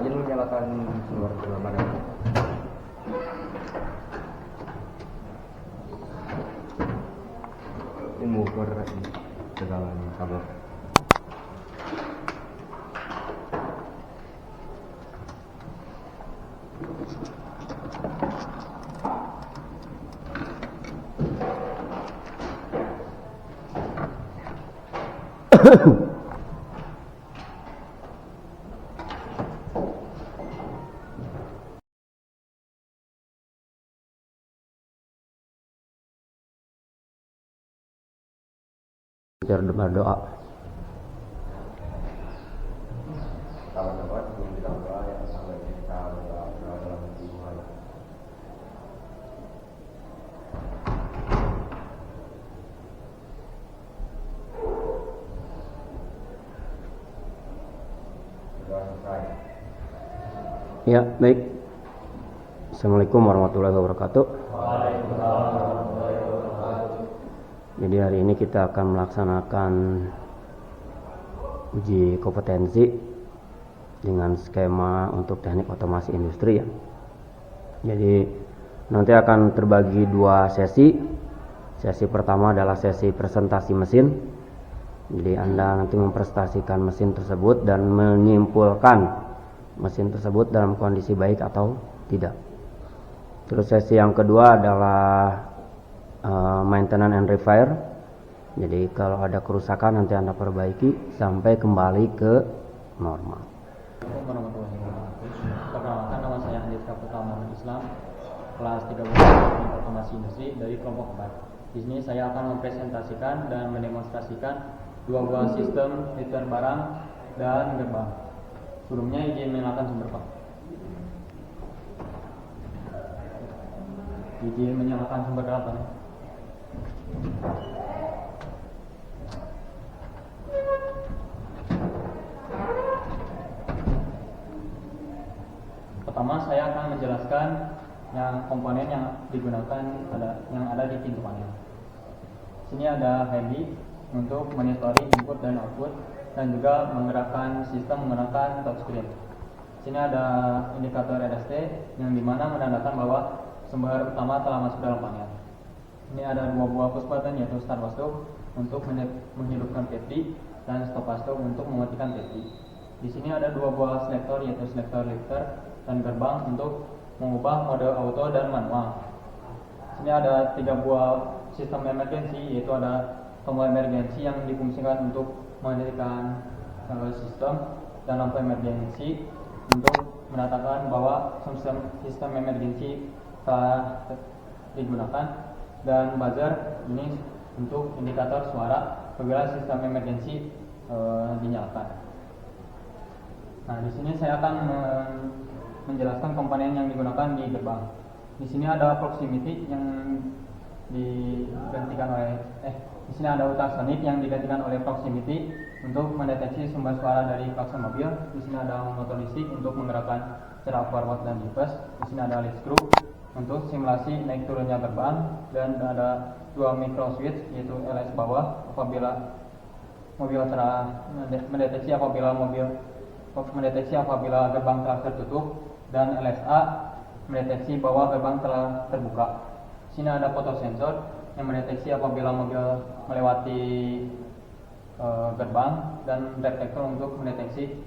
Izin menyalakan sumber pemadam. Ini mengukur tegangan kabel. Berdoa. Kalau dapat belum bilang doa yang sampai kita berdoa dalam Tuhan. Sudah selesai. Ya, baik. Assalamualaikum warahmatullahi wabarakatuh. Jadi hari ini kita akan melaksanakan uji kompetensi dengan skema untuk teknik otomasi industri ya. Jadi nanti akan terbagi dua sesi. Sesi pertama adalah sesi presentasi mesin. Jadi Anda nanti mempresentasikan mesin tersebut dan menyimpulkan mesin tersebut dalam kondisi baik atau tidak. Terus sesi yang kedua adalah maintenance and repair. Jadi kalau ada kerusakan nanti Anda perbaiki sampai kembali ke normal. Assalamualaikum warahmatullahi wabarakatuh. Perkenalkan, nama saya Andis Kaputra Muhammad Islam, kelas 13 Teknik Otomasi Industri dari kelompok 4. Di sini saya akan mempresentasikan dan mendemonstrasikan dua buah sistem liter barang dan gerbang. Sebelumnya izin menyalakan sumber Pak. Izin menyalakan sumber data. Pertama saya akan menjelaskan yang komponen yang digunakan yang ada di pintu panel. Sini ada handy untuk monitori input dan output dan juga menggerakkan sistem menggunakan touchscreen. Sini ada indikator RST yang dimana menandakan bahwa sumber utama telah masuk dalam panel. Ini ada dua buah push button yaitu start stop untuk menghidupkan PET dan stop stop untuk mematikan PET. Di sini ada dua buah selektor yaitu selektor lifter dan gerbang untuk mengubah mode auto dan manual. Sini ada tiga buah sistem emergency yaitu ada tombol emergency yang difungsikan untuk menghentikan sistem dan lampu emergency untuk menandakan bahwa sistem emergency telah digunakan, dan buzzer ini untuk indikator suara apabila sistem emergency dinyalakan. Nah, di sini saya akan menjelaskan komponen yang digunakan di gerbang. Di sini ada proximity yang digantikan oleh di sini ada ultrasonic yang digantikan oleh proximity untuk mendeteksi sumber suara dari klakson mobil. Di sini ada motor listrik untuk menggerakkan secara forward dan reverse. Di sini ada lead screw untuk simulasi naik turunnya gerbang, dan ada dua micro switch yaitu LS bawah apabila mobil telah mendeteksi apabila gerbang telah tertutup, dan LSA mendeteksi bahwa gerbang telah terbuka. Sini ada fotosensor yang mendeteksi apabila mobil melewati gerbang, dan reflektor untuk mendeteksi.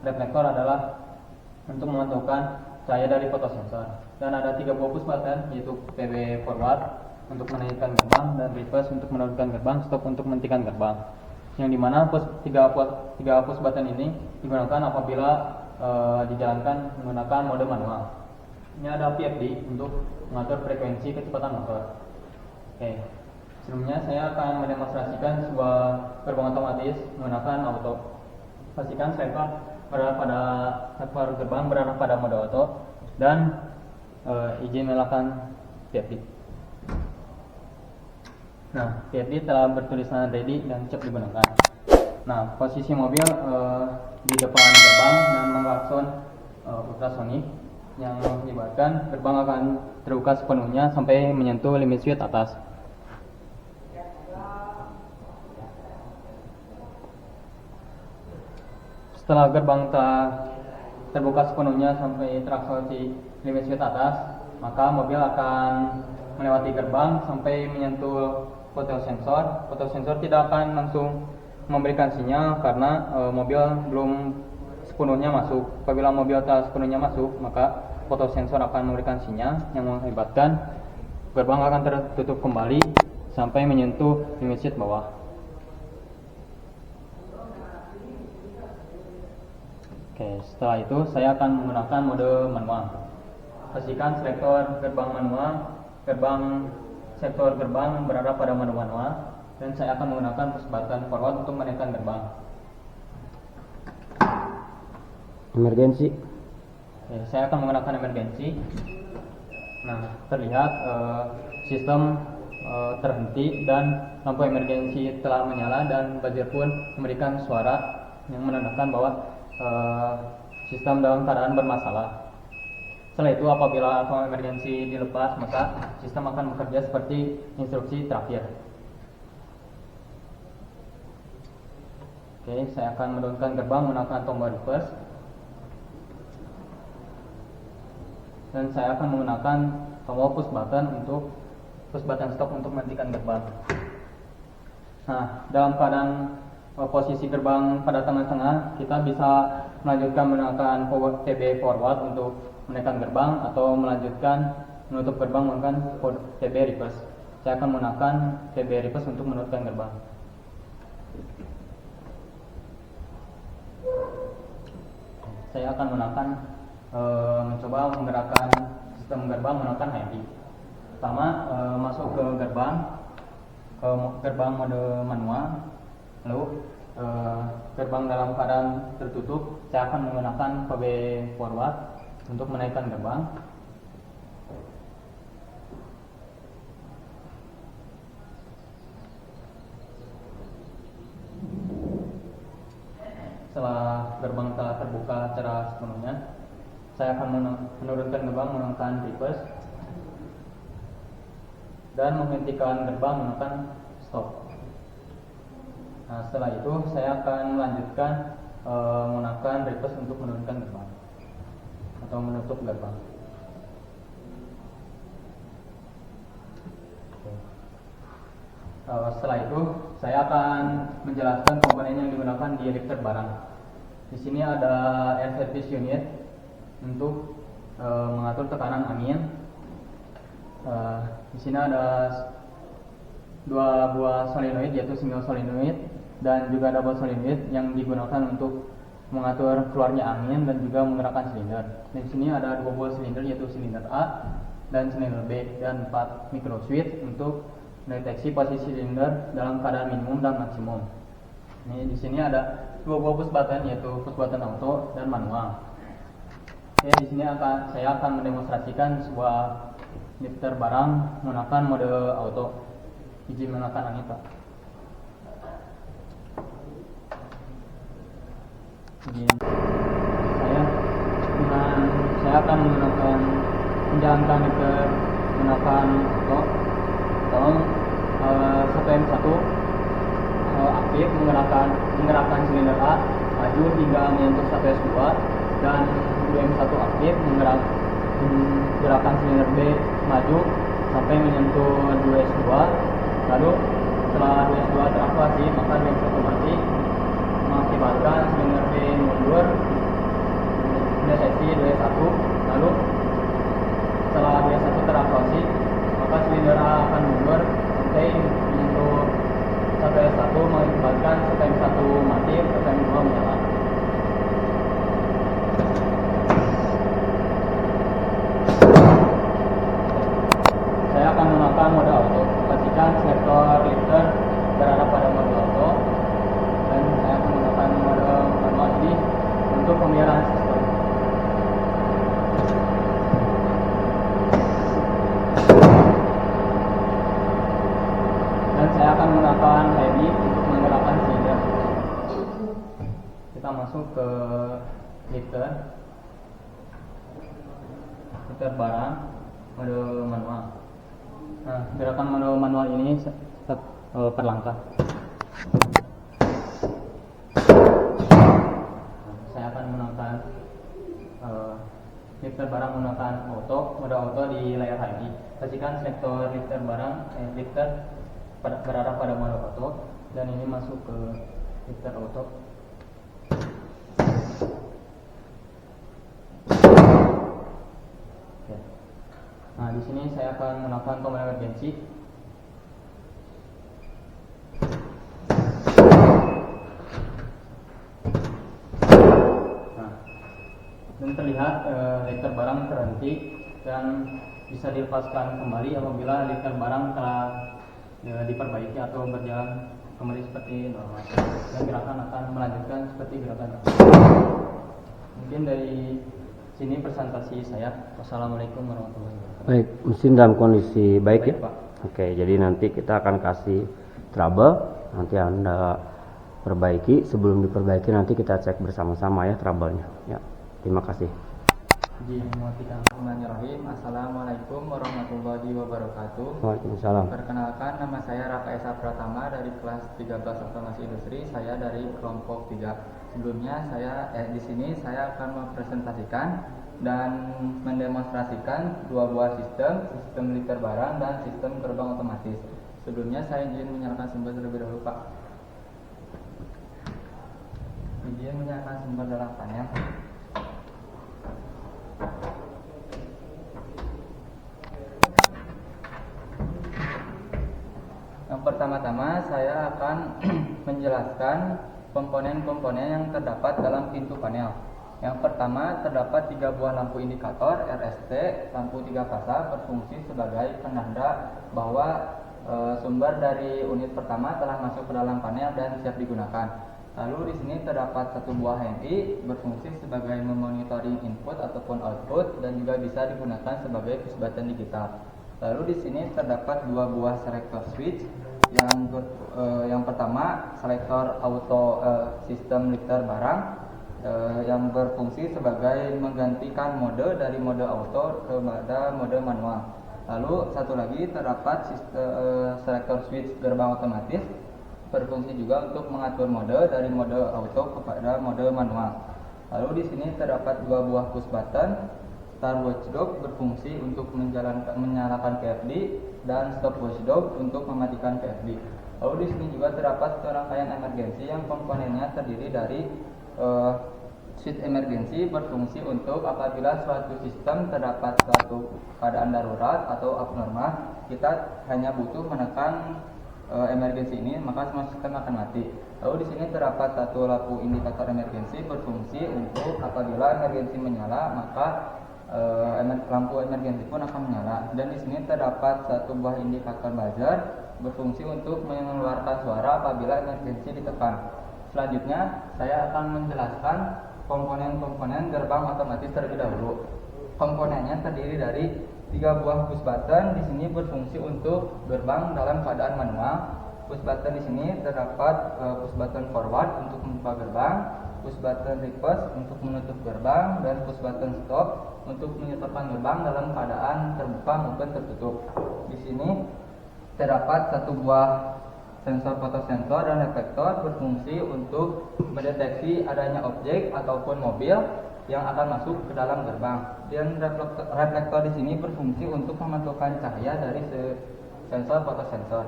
Reflektor adalah untuk memantulkan cahaya dari fotosensor. Dan ada tiga buah push button yaitu PB forward untuk menaikkan gerbang, dan reverse untuk menurunkan gerbang, stop untuk menghentikan gerbang. Yang dimana tiga push button ini digunakan apabila dijalankan menggunakan mode manual. Ini ada PFD untuk mengatur frekuensi kecepatan motor. Oke. Sebelumnya saya akan mendemonstrasikan sebuah gerbang otomatis menggunakan auto. Pastikan server gerbang berada pada mode auto, dan izin menyalakan PFD. Nah, PFD telah bertulisan ready dan siap digunakan. Nah, posisi mobil di depan gerbang dan mengklakson ultrasonic yang mengakibatkan gerbang akan terbuka sepenuhnya sampai menyentuh limit switch atas. setelah gerbang telah terbuka sepenuhnya sampai terakselerasi limit speed atas, maka mobil akan melewati gerbang sampai menyentuh fotosensor. Fotosensor tidak akan langsung memberikan sinyal karena mobil belum sepenuhnya masuk. Apabila mobil telah sepenuhnya masuk, maka fotosensor akan memberikan sinyal yang mengakibatkan gerbang akan tertutup kembali sampai menyentuh limit speed bawah. Oke, setelah itu saya akan menggunakan mode manual. Pastikan selektor gerbang manual, sektor gerbang berada pada mode manual, dan saya akan menggunakan push button forward untuk menekan gerbang. Emergensi. Oke, saya akan menggunakan emergensi. Nah, terlihat sistem terhenti dan lampu emergensi telah menyala dan buzzer pun memberikan suara yang menandakan bahwa sistem dalam keadaan bermasalah. Setelah itu, apabila lampu emergensi dilepas, maka sistem akan bekerja seperti instruksi terakhir. Oke, saya akan menurunkan gerbang menggunakan tombol reverse, dan saya akan menggunakan tombol push button stop untuk menghentikan gerbang. Nah, dalam keadaan posisi gerbang pada tengah-tengah, kita bisa melanjutkan menggunakan TB forward untuk menekan gerbang, atau melanjutkan menutup gerbang menggunakan TB reverse. Saya akan menggunakan TB reverse untuk menutupkan gerbang. Saya akan mencoba menggerakkan sistem gerbang menggunakan HMI. Pertama, masuk ke gerbang mode manual, lalu gerbang dalam keadaan tertutup, saya akan menggunakan PB forward untuk menaikkan gerbang. Setelah gerbang telah terbuka secara sepenuhnya, saya akan menurunkan gerbang menggunakan reverse dan menghentikan gerbang menggunakan stop. Nah, setelah itu saya akan melanjutkan menggunakan reverse untuk menurunkan gerbang atau menutup gerbang. Setelah itu saya akan menjelaskan komponen yang digunakan di lifter barang. Di sini ada air service unit untuk mengatur tekanan angin. Di sini ada dua buah solenoid, yaitu single solenoid dan juga double solenoid yang digunakan untuk mengatur keluarnya angin dan juga menggerakkan silinder. Di sini ada dua buah silinder, yaitu silinder A dan silinder B, dan 4 micro switch untuk mendeteksi posisi silinder dalam keadaan minimum dan maksimum. Ini di sini ada dua buah push button, yaitu push button auto dan manual. Oke, di sini saya akan mendemonstrasikan sebuah lifter barang menggunakan mode auto. Izin menggunakan angin, Pak. Saya akan menjalankan lifter menggunakan auto. Tolong 1M1 aktif menggerakkan silinder A maju hingga menyentuh 1S2, dan 2M1 aktif menggerakkan silinder B maju sampai menyentuh 2S2. Lalu setelah 2S2 teraktivasi, maka 2M1 mati, mengakibatkan silinder B mundur mendeteksi 2S1. Lalu setelah 2S1 teraktivasi, maka silinder A akan mundur sampai menyentuh 1S1, mengakibatkan 1M1 mati, 1M2 menyala. Saya akan menggunakan mode auto. Pastikan selektor lifter berada pada mode auto, dan saya akan menggunakan mode manual ini untuk pemeliharaan sistem. Dan saya akan menggunakan heavy untuk menggerakkan silinder. Kita masuk ke lifter barang mode manual. Nah, gerakan mode manual ini per langkah. lifter barang menggunakan mode auto di layar HMI. Pastikan selektor lifter berarah pada mode auto, dan ini masuk ke lifter auto. Oke. Nah, di sini saya akan melakukan tombol emergency. Dan terlihat lifter barang terhenti dan bisa dilepaskan kembali apabila lifter barang telah diperbaiki atau berjalan kembali seperti normal, dan gerakan akan melanjutkan seperti gerakan normal. Mungkin dari sini presentasi saya. Wassalamualaikum warahmatullahi wabarakatuh. Baik, mesin dalam kondisi baik ya, Pak. Oke, jadi nanti kita akan kasih trouble, nanti Anda perbaiki. Sebelum diperbaiki nanti kita cek bersama-sama ya trouble-nya ya. Terima kasih. Bismillahirrahmanirrahim. Assalamualaikum warahmatullahi wabarakatuh. Waalaikumsalam. Perkenalkan, nama saya Raka Esa Pratama dari kelas 13 Otomasi Industri. Saya dari kelompok 3. Sebelumnya di sini saya akan mempresentasikan dan mendemonstrasikan dua buah sistem lifter barang dan sistem gerbang otomatis. Sebelumnya saya izin menyalakan sumber terlebih dahulu, Pak. Izin menyalakan sumber dalam panel. Yang pertama-tama saya akan menjelaskan komponen-komponen yang terdapat dalam pintu panel. Yang pertama, terdapat 3 buah lampu indikator RST, lampu 3 fasa berfungsi sebagai penanda bahwa sumber dari unit pertama telah masuk ke dalam panel dan siap digunakan. Lalu di sini terdapat 1 buah HMI berfungsi sebagai memonitoring input ataupun output dan juga bisa digunakan sebagai push button digital. Lalu di sini terdapat 2 buah selector switch. Yang pertama, selektor auto sistem lifter barang yang berfungsi sebagai menggantikan mode dari mode auto kepada mode manual. Lalu satu lagi terdapat selektor switch gerbang otomatis berfungsi juga untuk mengatur mode dari mode auto kepada mode manual. Lalu di sini terdapat 2 buah push button. Start watchdog berfungsi untuk menyalakan PFD dan stop watchdog untuk mematikan PFD. Lalu di sini juga terdapat rangkaian emergensi yang komponennya terdiri dari switch emergensi berfungsi untuk apabila suatu sistem terdapat suatu keadaan darurat atau abnormal, kita hanya butuh menekan emergensi ini maka semua sistem akan mati. Lalu di sini terdapat 1 lampu indikator emergensi berfungsi untuk apabila emergensi menyala maka lampu emergensi pun akan menyala. Dan di sini terdapat 1 buah indikator buzzer berfungsi untuk mengeluarkan suara apabila emergensi ditekan. Selanjutnya saya akan menjelaskan komponen-komponen gerbang otomatis terlebih dahulu. Komponennya terdiri dari 3 buah push button. Di sini berfungsi untuk gerbang dalam keadaan manual. Push button di sini terdapat push button forward untuk membuka gerbang, push button reverse untuk menutup gerbang, dan push button stop untuk menyetopkan gerbang dalam keadaan terbuka maupun tertutup. Di sini terdapat 1 buah sensor fotosensor dan reflektor berfungsi untuk mendeteksi adanya objek ataupun mobil yang akan masuk ke dalam gerbang. Dan reflektor di sini berfungsi untuk memantulkan cahaya dari sensor fotosensor.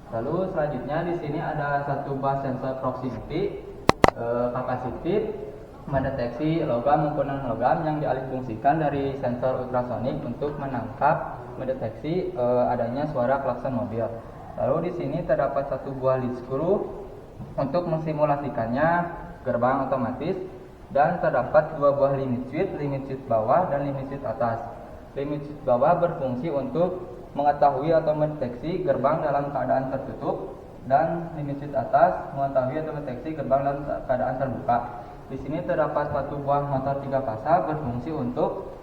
Lalu selanjutnya di sini ada 1 buah sensor proximity kapasitif mendeteksi logam maupun non logam yang dialihfungsikan dari sensor ultrasonik untuk mendeteksi adanya suara klakson mobil. Lalu di sini terdapat 1 buah lead screw untuk mensimulasikannya gerbang otomatis, dan terdapat 2 buah limit switch bawah dan limit switch atas. Limit switch bawah berfungsi untuk mengetahui atau mendeteksi gerbang dalam keadaan tertutup, dan limit switch atas mengetahui atau mendeteksi gerbang dalam keadaan terbuka. Di sini terdapat 1 buah motor 3 fasa berfungsi untuk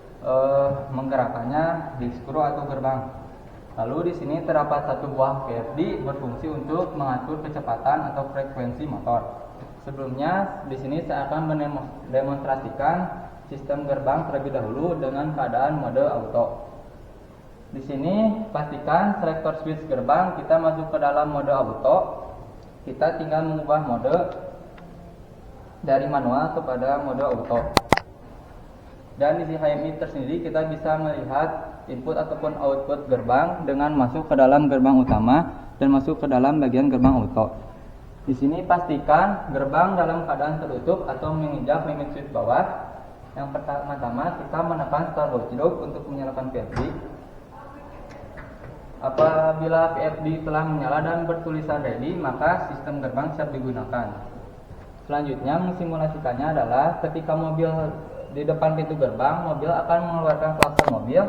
menggerakkannya lead screw atau gerbang. Lalu di sini terdapat 1 buah PFD berfungsi untuk mengatur kecepatan atau frekuensi motor. Sebelumnya di sini saya akan mendemonstrasikan sistem gerbang terlebih dahulu dengan keadaan mode auto. Di sini pastikan selektor switch gerbang kita masuk ke dalam mode auto. Kita tinggal mengubah mode dari manual kepada mode auto. Dan di HMI tersendiri kita bisa melihat input ataupun output gerbang dengan masuk ke dalam gerbang utama dan masuk ke dalam bagian gerbang auto. Di sini pastikan gerbang dalam keadaan tertutup atau menginjak limit switch bawah. Yang pertama-tama kita menekan start watchdog untuk menyalakan VFD. Apabila VFD telah menyala dan bertulisan ready, maka sistem gerbang siap digunakan. Selanjutnya mensimulasikannya adalah ketika mobil di depan pintu gerbang, mobil akan mengeluarkan klakson mobil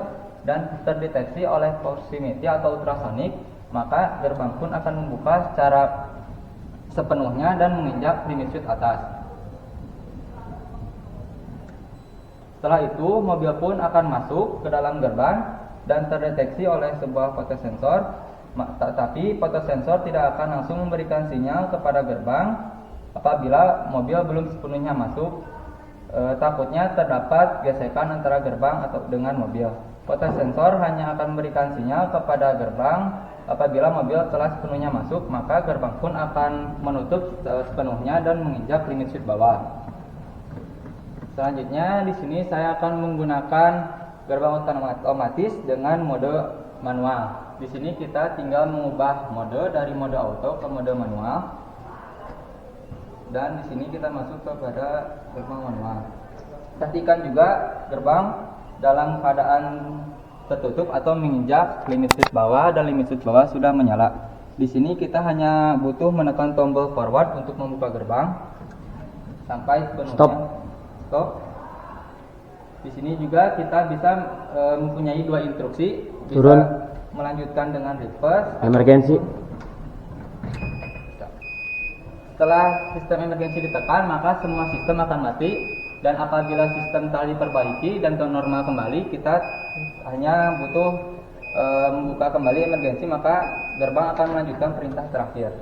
dan terdeteksi oleh proximity atau ultrasonik, maka gerbang pun akan membuka secara sepenuhnya dan menginjak limit switch atas. Setelah itu, mobil pun akan masuk ke dalam gerbang dan terdeteksi oleh sebuah fotosensor, tetapi fotosensor tidak akan langsung memberikan sinyal kepada gerbang apabila mobil belum sepenuhnya masuk. Takutnya terdapat gesekan antara gerbang atau dengan mobil. Fotosensor hanya akan memberikan sinyal kepada gerbang apabila mobil telah sepenuhnya masuk, maka gerbang pun akan menutup sepenuhnya dan menginjak limit switch bawah. Selanjutnya di sini saya akan menggunakan gerbang otomatis dengan mode manual. Di sini kita tinggal mengubah mode dari mode auto ke mode manual. Dan di sini kita masuk kepada gerbang manual. Pastikan juga gerbang dalam keadaan tertutup atau menginjak limit switch bawah dan limit switch bawah sudah menyala. Di sini kita hanya butuh menekan tombol forward untuk membuka gerbang sampai sepenuhnya. Stop. Di sini juga kita bisa mempunyai dua instruksi, bisa turun, melanjutkan dengan reverse, emergency. Setelah sistem emergency ditekan, maka semua sistem akan mati. Dan apabila sistem telah diperbaiki dan normal kembali, kita hanya butuh membuka kembali emergency, maka gerbang akan melanjutkan perintah terakhir.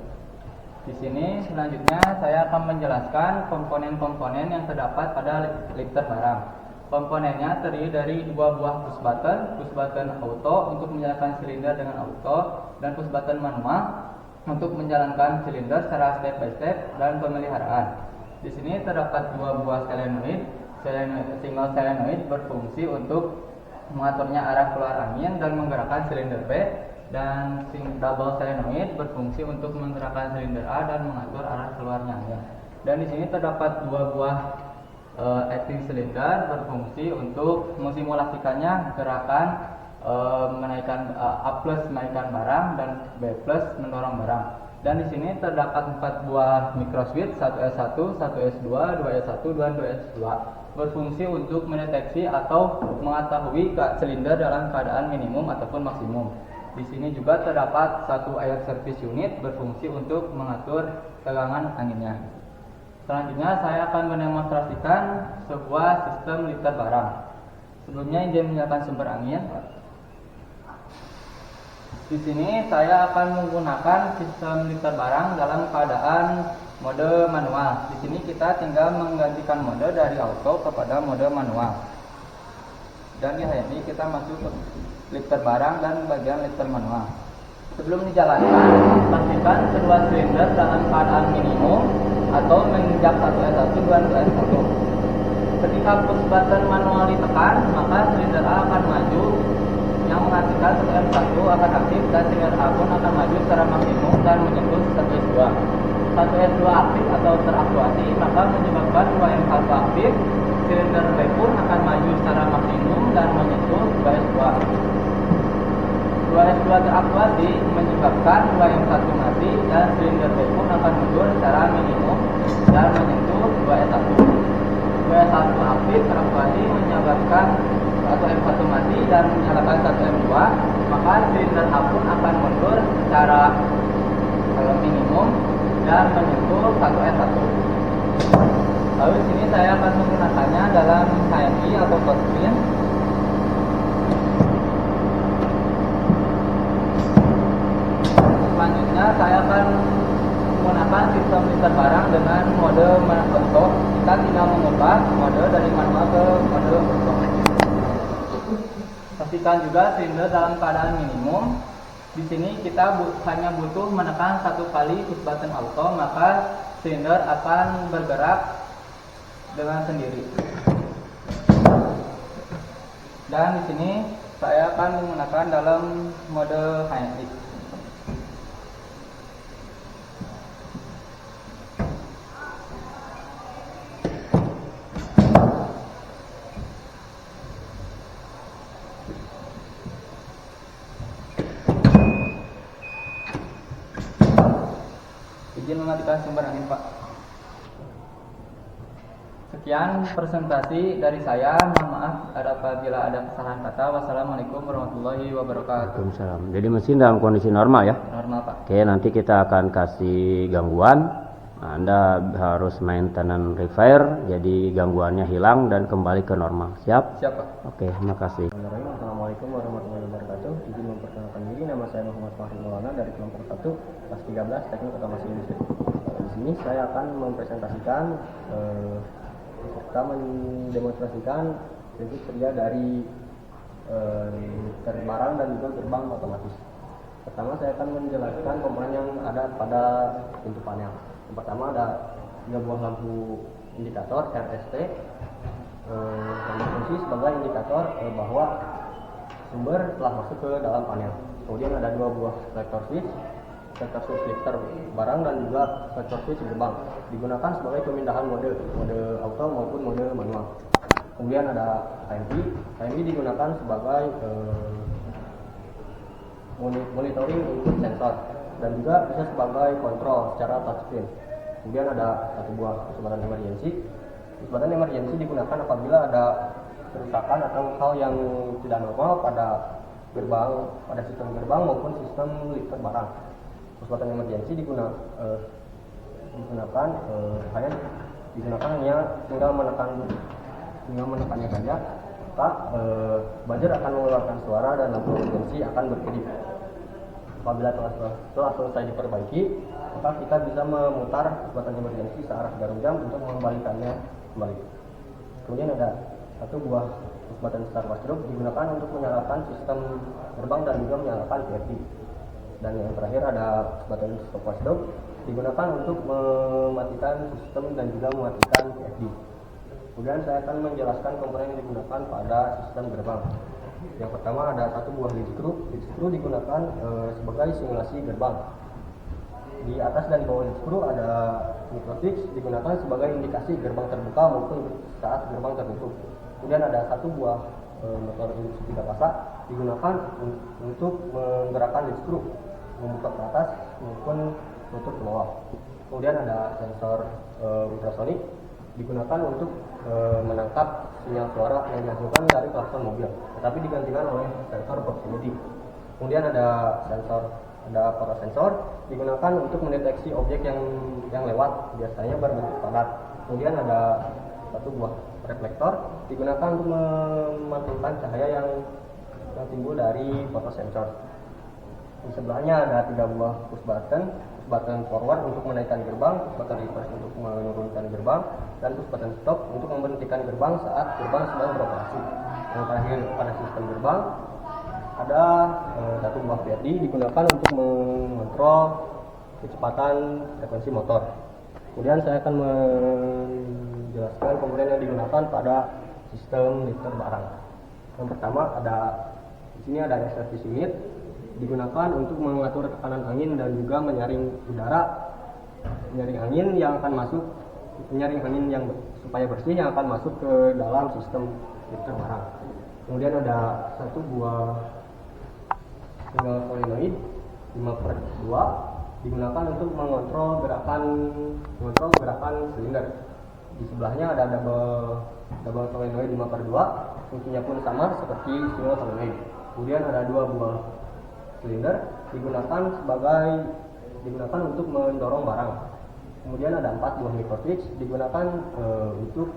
Di sini selanjutnya saya akan menjelaskan komponen-komponen yang terdapat pada lifter barang. Komponennya terdiri dari dua buah push button auto untuk menyalakan silinder dengan auto, dan push button manual untuk menjalankan silinder secara step by step dan pemeliharaan. Di sini terdapat dua buah solenoid. Single solenoid berfungsi untuk mengaturnya arah keluar angin dan menggerakkan silinder B, dan double solenoid berfungsi untuk menggerakkan silinder A dan mengatur arah keluarnya angin. Dan di sini terdapat dua buah acting silinder berfungsi untuk mensimulasikannya gerakan menaikkan A plus menaikkan barang dan B plus mendorong barang. Dan di sini terdapat 4 buah micro switch, 1S1, 1S2, 2S1 dan 2S2 berfungsi untuk mendeteksi atau mengetahui silinder dalam keadaan minimum ataupun maksimum. Di sini juga terdapat satu air service unit berfungsi untuk mengatur tegangan anginnya. Selanjutnya saya akan mendemonstrasikan sebuah sistem lifter barang. Sebelumnya izin menyalakan sumber angin. Di sini saya akan menggunakan sistem lifter barang dalam keadaan mode manual. Di sini kita tinggal menggantikan mode dari auto kepada mode manual. Dan di HMI kita masuk ke lifter barang dan bagian lifter manual. Sebelum dijalankan, pastikan kedua silinder dalam keadaan minimum atau menginjak 1S1 dan 2S1. Ketika push button manual ditekan, maka silinder A akan maju, yang mengartikan 1S1 akan aktif dan silinder A pun akan maju secara maksimum dan menyentuh 1S2. 1S2 aktif atau teraktuasi, maka menyebabkan 2M1 aktif, silinder B pun akan maju secara maksimum dan menyentuh 2S2. 2S2 teraktuasi menyebabkan 2M1 mati dan silinder B pun akan mundur secara minimum dan menyentuh 2S1. 2S1 aktif teraktuasi menyebabkan 1M1 mati dan menyalakan 1M2, maka silinder A pun akan mundur secara minimum dan menyentuh 1S1. Lalu di sini saya akan menggunakannya dalam HMI atau touchscreen. Selanjutnya saya akan menggunakan sistem lifter barang dengan mode auto. Kita tinggal mengubah mode dari manual ke mode auto. Pastikan juga silinder dalam keadaan minimum. Di sini kita hanya butuh menekan satu kali push button auto, maka silinder akan bergerak dengan sendiri. Dan di sini saya akan menggunakan dalam mode HMX. Izin mematikan sumber angin, Pak. Sekian presentasi dari saya. Mohon maaf apabila ada kesalahan kata. Wassalamualaikum warahmatullahi wabarakatuh. Waalaikumsalam. Jadi mesin dalam kondisi normal ya? Normal, Pak. Oke, nanti kita akan kasih gangguan. Anda harus maintenance repair, jadi gangguannya hilang dan kembali ke normal. Siap? Siap, Pak. Oke, terima kasih. Assalamualaikum warahmatullahi wabarakatuh. Izin memperkenalkan diri, nama saya Muhammad Fahri Maulana dari kelompok 1 kelas 13 Teknik Otomasi Industri. Di sini saya akan mempresentasikan serta mendemonstrasikan prinsip kerja dari barang dan juga gerbang otomatis. Pertama saya akan menjelaskan komponen yang ada pada pintu panel. Yang pertama ada 3 buah lampu indikator RST yang berfungsi sebagai indikator bahwa sumber telah masuk ke dalam panel. Kemudian ada 2 buah selector switch lifter barang dan juga selector switch gerbang, digunakan sebagai pemindahan mode auto maupun mode manual. Kemudian ada KMP digunakan sebagai monitoring input sensor dan juga bisa sebagai kontrol secara touchscreen. Kemudian ada 1 buah kecepatan emergency. Kecepatan emergency digunakan apabila ada kerusakan atau hal yang tidak normal pada sistem gerbang maupun sistem lifter barang. Kecepatan emergency digunakan hanya tinggal menekannya saja, maka buzzer akan mengeluarkan suara dan lampu emergency akan berkedip. Apabila telah selesai diperbaiki, maka kita bisa memutar kecepatan emergency searah jarum jam untuk mengembalikannya kembali. Kemudian ada 1 buah kecepatan start washdrop digunakan untuk menyalakan sistem gerbang dan juga menyalakan VFD. Dan yang terakhir ada kecepatan stop washdrop digunakan untuk mematikan sistem dan juga mematikan VFD. Kemudian saya akan menjelaskan komponen yang digunakan pada sistem gerbang. Yang pertama ada 1 buah lead screw. Lead screw digunakan sebagai simulasi gerbang. Di atas dan di bawah lead screw ada microfix digunakan sebagai indikasi gerbang terbuka maupun saat gerbang tertutup. Kemudian ada 1 buah motor induksi 3 pasak digunakan untuk menggerakkan lead screw, membuka ke atas maupun tutup ke bawah. Kemudian ada sensor ultrasonik digunakan untuk menangkap sinyal suara yang dihasilkan dari klakson mobil, tetapi digantikan oleh sensor proximity. Kemudian ada power sensor digunakan untuk mendeteksi objek yang lewat, biasanya berbentuk padat. Kemudian ada 1 buah reflektor digunakan untuk memantulkan cahaya yang timbul dari fotosensor. Di sebelahnya ada 3 buah push button forward untuk menaikkan gerbang, push button reverse untuk menurunkan gerbang, dan push button stop untuk memberhentikan gerbang saat gerbang sedang beroperasi. Yang terakhir pada sistem gerbang ada 1 buah VFD digunakan untuk mengontrol kecepatan frekuensi motor. Kemudian saya akan menjelaskan komponen yang digunakan pada sistem lifter barang. Yang pertama di sini ada extract unit digunakan untuk mengatur tekanan angin dan juga menyaring angin yang akan masuk, supaya bersih yang akan masuk ke dalam sistem lifter barang. Kemudian ada 1 buah single solenoid 5/2 digunakan untuk mengontrol gerakan silinder. Di sebelahnya ada double solenoid 5/2, fungsinya pun sama seperti single solenoid. Kemudian ada 2 buah silinder digunakan untuk mendorong barang. Kemudian ada 4 buah microswitch digunakan untuk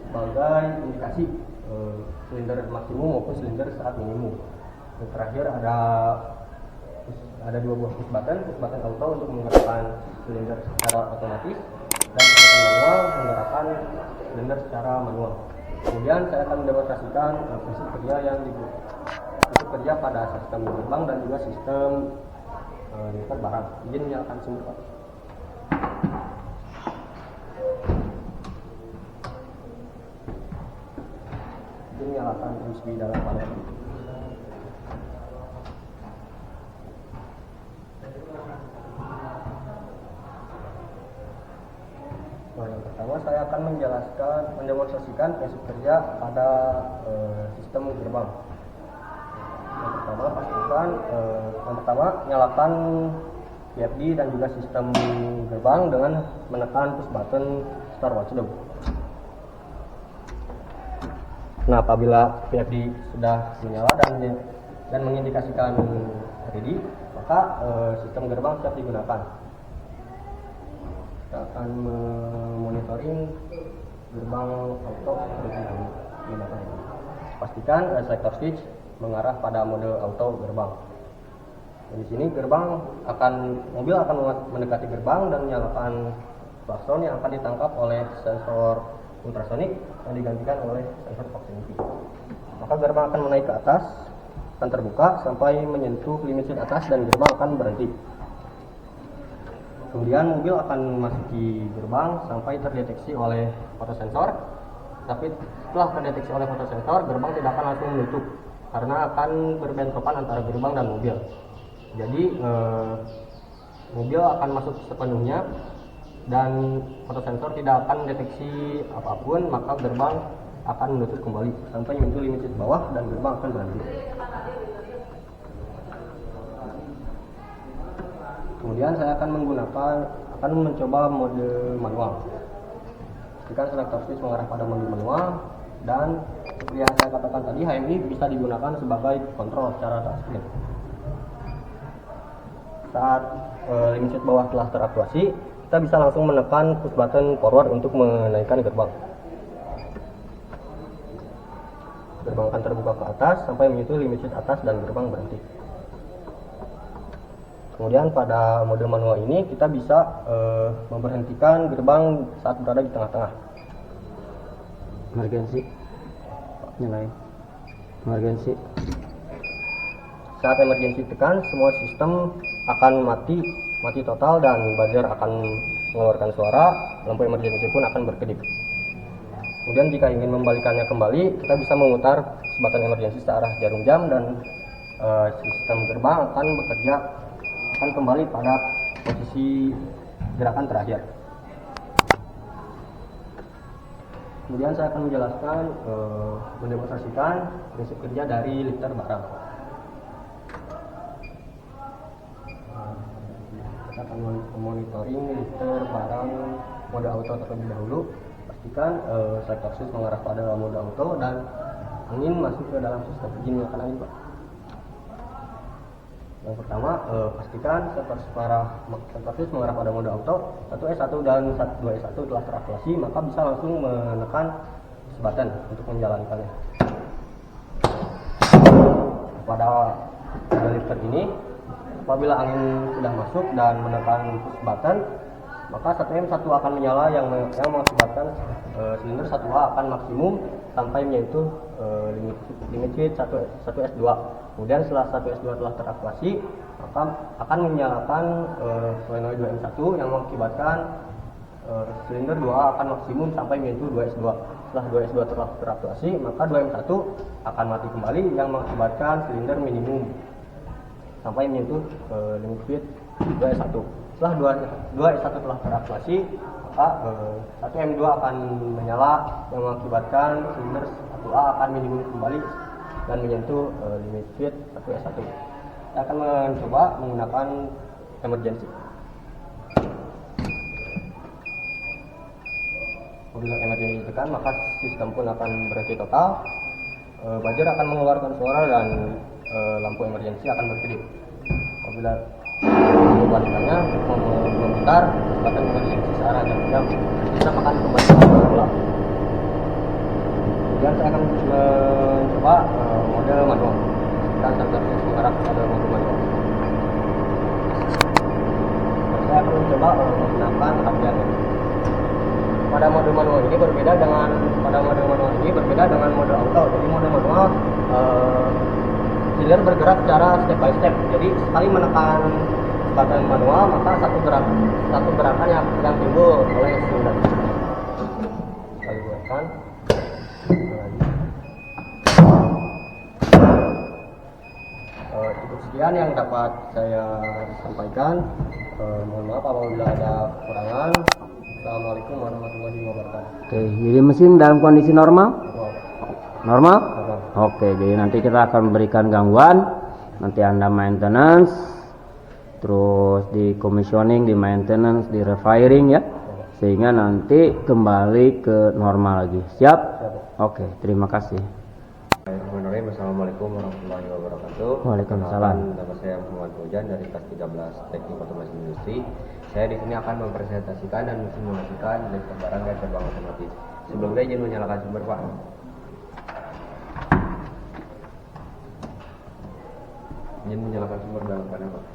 sebagai indikasi silinder maksimum maupun silinder saat minimum. Yang terakhir ada 2 buah push button auto untuk menggerakkan silinder secara otomatis dan push button manual menggerakkan silinder secara manual. Kemudian saya akan mendemonstrasikan prinsip kerja pada sistem gerbang dan juga sistem lifter barang. Izin menyalakan sumber, Pak. Izin nyalakan USB dalam panel. Nah, yang pertama saya akan mendemonstrasikan prinsip kerja pada sistem gerbang. Yang pertama nyalakan VFD dan juga sistem gerbang dengan menekan push button start watchdog. Nah, apabila VFD sudah menyala dan mengindikasikan ready, maka sistem gerbang siap digunakan. Kita akan memonitoring gerbang auto terlebih dahulu. Pastikan selector switch mengarah pada mode auto gerbang. Dan di sini mobil akan mendekati gerbang dan menyalakan klakson yang akan ditangkap oleh sensor ultrasonik yang digantikan oleh sensor proximity. Maka gerbang akan menaik ke atas dan terbuka sampai menyentuh limit switch atas dan gerbang akan berhenti. Kemudian mobil akan memasuki gerbang sampai terdeteksi oleh fotosensor. Tapi setelah terdeteksi oleh fotosensor, gerbang tidak akan langsung menutup karena akan berbentrokan antara gerbang dan mobil. Jadi mobil akan masuk sepenuhnya dan fotosensor tidak akan mendeteksi apapun, maka gerbang akan menutup kembali sampai menyentuh limit switch bawah dan gerbang akan berhenti. Kemudian saya akan mencoba mode manual. Pastikan selector switch mengarah pada mode manual, dan seperti yang saya katakan tadi, HMI bisa digunakan sebagai kontrol secara touchscreen. Saat limit switch bawah telah teraktuasi, kita bisa langsung menekan push button forward untuk menaikkan gerbang. Gerbang akan terbuka ke atas sampai menyentuh limit switch atas dan gerbang berhenti. Kemudian pada mode manual ini kita bisa memberhentikan gerbang saat berada di tengah-tengah. Emergency, nyalain. Emergency. Saat emergency tekan, semua sistem akan mati total dan buzzer akan mengeluarkan suara, lampu emergency pun akan berkedip. Kemudian jika ingin membalikannya kembali, kita bisa memutar button emergency searah jarum jam dan sistem gerbang akan kembali pada posisi gerakan terakhir. Kemudian saya akan menjelaskan mendemonstrasikan prinsip kerja dari lifter barang. Kita akan monitoring lifter barang mode auto terlebih dahulu. Pastikan selector switch mengarah pada mode auto dan angin masuk ke dalam sistem. Izin nyalakan angin, Pak. Yang pertama, pastikan selector switch mengarah pada mode auto 1S1 dan 2S1 telah teraktuasi, maka bisa langsung menekan push button untuk menjalankannya. Pada lifter ini, apabila angin sudah masuk dan menekan push button, maka 1M1 akan menyala yang mengakibatkan silinder 1A akan maksimum sampai menyentuh limit switch 1S2. Kemudian setelah 1S2 telah teraktuasi, maka akan menyalakan solenoid 2M1 yang mengakibatkan silinder 2A akan maksimum sampai menyentuh 2S2. Setelah 2S2 telah teraktuasi, maka 2M1 akan mati kembali yang mengakibatkan silinder minimum sampai menyentuh limit switch 2S1. Setelah 2S1 telah teraktuasi, maka 1M2 akan menyala yang mengakibatkan silinder 1A akan minimum kembali dan menyentuh limit switch 1S1. Kita akan mencoba menggunakan emergency. Apabila emergency ditekan, maka sistem pun akan berhenti total. Buzzer akan mengeluarkan suara dan lampu emergency akan berkedip. Apabila kebalikannya memutar button emergency searah jarum jam, sistem akan kembali berulang. Kemudian saya akan mencoba mode manual. Kita selector switch mengarah pada mode manual. Dan saya akan mencoba menggunakan rangkaiannya. Pada mode manual ini berbeda dengan mode auto. Jadi mode manual silinder bergerak secara step by step. Jadi sekali menekan button manual, maka satu gerakan yang timbul oleh silinder. Sekali gerakan. Sekian yang dapat saya sampaikan. Mohon maaf apabila ada kekurangan. Assalamualaikum warahmatullahi wabarakatuh. Oke, jadi mesin dalam kondisi normal? Wow. Normal? Normal. Oke, jadi nanti kita akan memberikan gangguan. Nanti Anda maintenance, terus di commissioning, di maintenance, di refiring ya. Sehingga nanti kembali ke normal lagi. Siap? Oke, terima kasih. Bismillahirrahmanirrahim. Assalamualaikum warahmatullahi wabarakatuh. Waalaikumsalam. Nama saya Muhammad Fauzan dari kelas 13 Teknik Otomasi Industri. Saya di sini akan mempresentasikan dan mensimulasikan listrik barang dan terbang otomatis. Sebelumnya izin menyalakan sumber, Pak. Izin menyalakan sumber dalam panel, Pak.